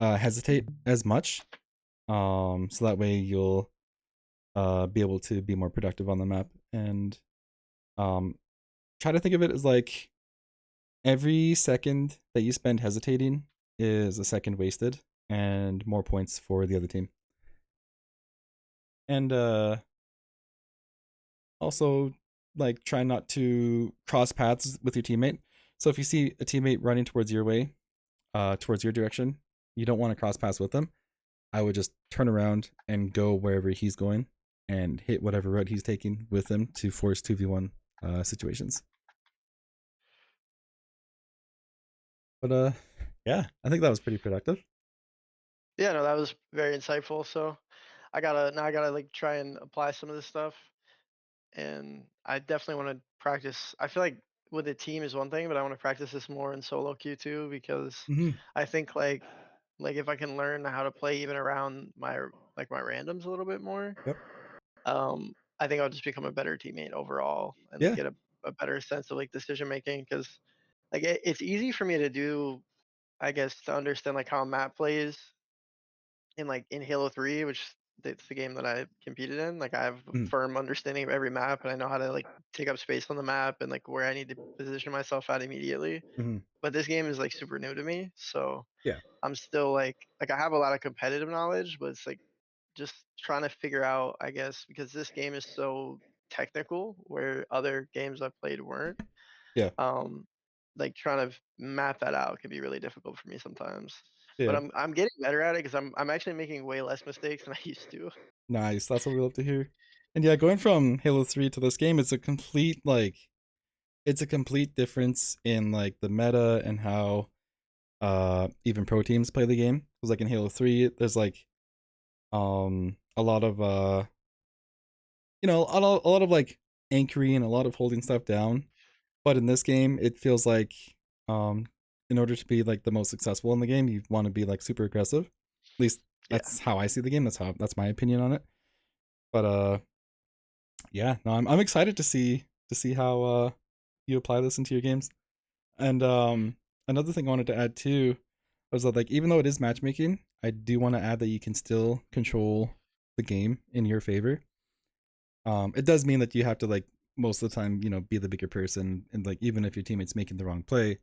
hesitate as much. So that way you'll be able to be more productive on the map, and try to think of it as like every second that you spend hesitating is a second wasted and more points for the other team. And also like try not to cross paths with your teammate. So if you see a teammate running towards your way, towards your direction, you don't want to cross paths with them. I would just turn around and go wherever he's going and hit whatever route he's taking with him to force 2v1 situations. But Yeah, I think that was pretty productive. Yeah, no, that was very insightful. So I gotta like try and apply some of this stuff, and I definitely want to practice. I feel like with a team is one thing, but I want to practice this more in solo queue too because Hmm. I think like if I can learn how to play even around my randoms a little bit more, Yep. I think I'll just become a better teammate overall and like Yeah. get a better sense of like decision making because like it's easy for me to do, I guess, to understand like how a map plays in Halo 3, which it's the game that I competed in. Like I have a Mm, firm understanding of every map and I know how to like take up space on the map and like where I need to position myself at immediately. mhm. But this game is like super new to me, so Yeah. I'm still like I have a lot of competitive knowledge, but it's like just trying to figure out, I guess, because this game is so technical where other games I've played weren't. Yeah. Um, like trying to map that out can be really difficult for me sometimes. But Yeah. I'm getting better at it because I'm actually making way less mistakes than I used to. Nice. That's what we love to hear. And yeah, going from Halo 3 to this game is a complete it's a complete difference in like the meta and how even pro teams play the game. Because like in Halo 3, there's like a lot of a lot of like anchoring and a lot of holding stuff down. But in this game, it feels like um in order to be like the most successful in the game, you want to be like super aggressive. At least Yeah. that's how I see the game. That's my opinion on it. But yeah, no, I'm excited to see how you apply this into your games. And another thing I wanted to add too was that like even though it is matchmaking, I do want to add that you can still control the game in your favor. It does mean that you have to like most of the time, be the bigger person, and like even if your teammate's making the wrong play,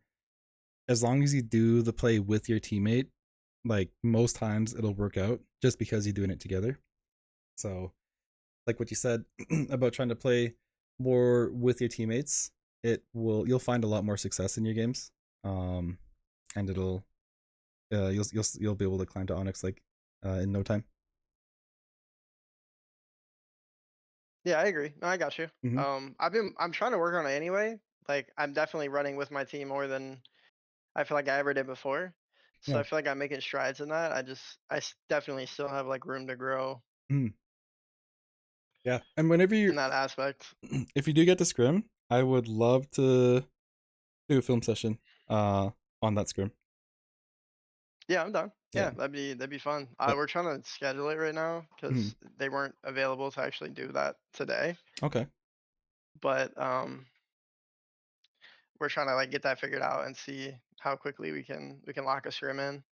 as long as you do the play with your teammate, like most times it'll work out just because you're doing it together. So like what you said about trying to play more with your teammates, you'll find a lot more success in your games. Um, and it'll you'll be able to climb to Onyx like in no time. Yeah, I agree. No, I got you. Hmm. I'm trying to work on it anyway. Like I'm definitely running with my team more than I feel like I ever did before. So I Yeah. feel like I'm making strides in that. Definitely still have like room to grow Mhm. Yeah. And whenever in you that aspect. if you do get to scrim, I would love to do a film session on that scrim. Yeah, I'm done. Yeah. Yeah, that'd be fun. But We're trying to schedule it right now mhm. because they weren't available to actually do that today. Okay. But we're trying to like get that figured out and see how quickly we can lock a scrim in.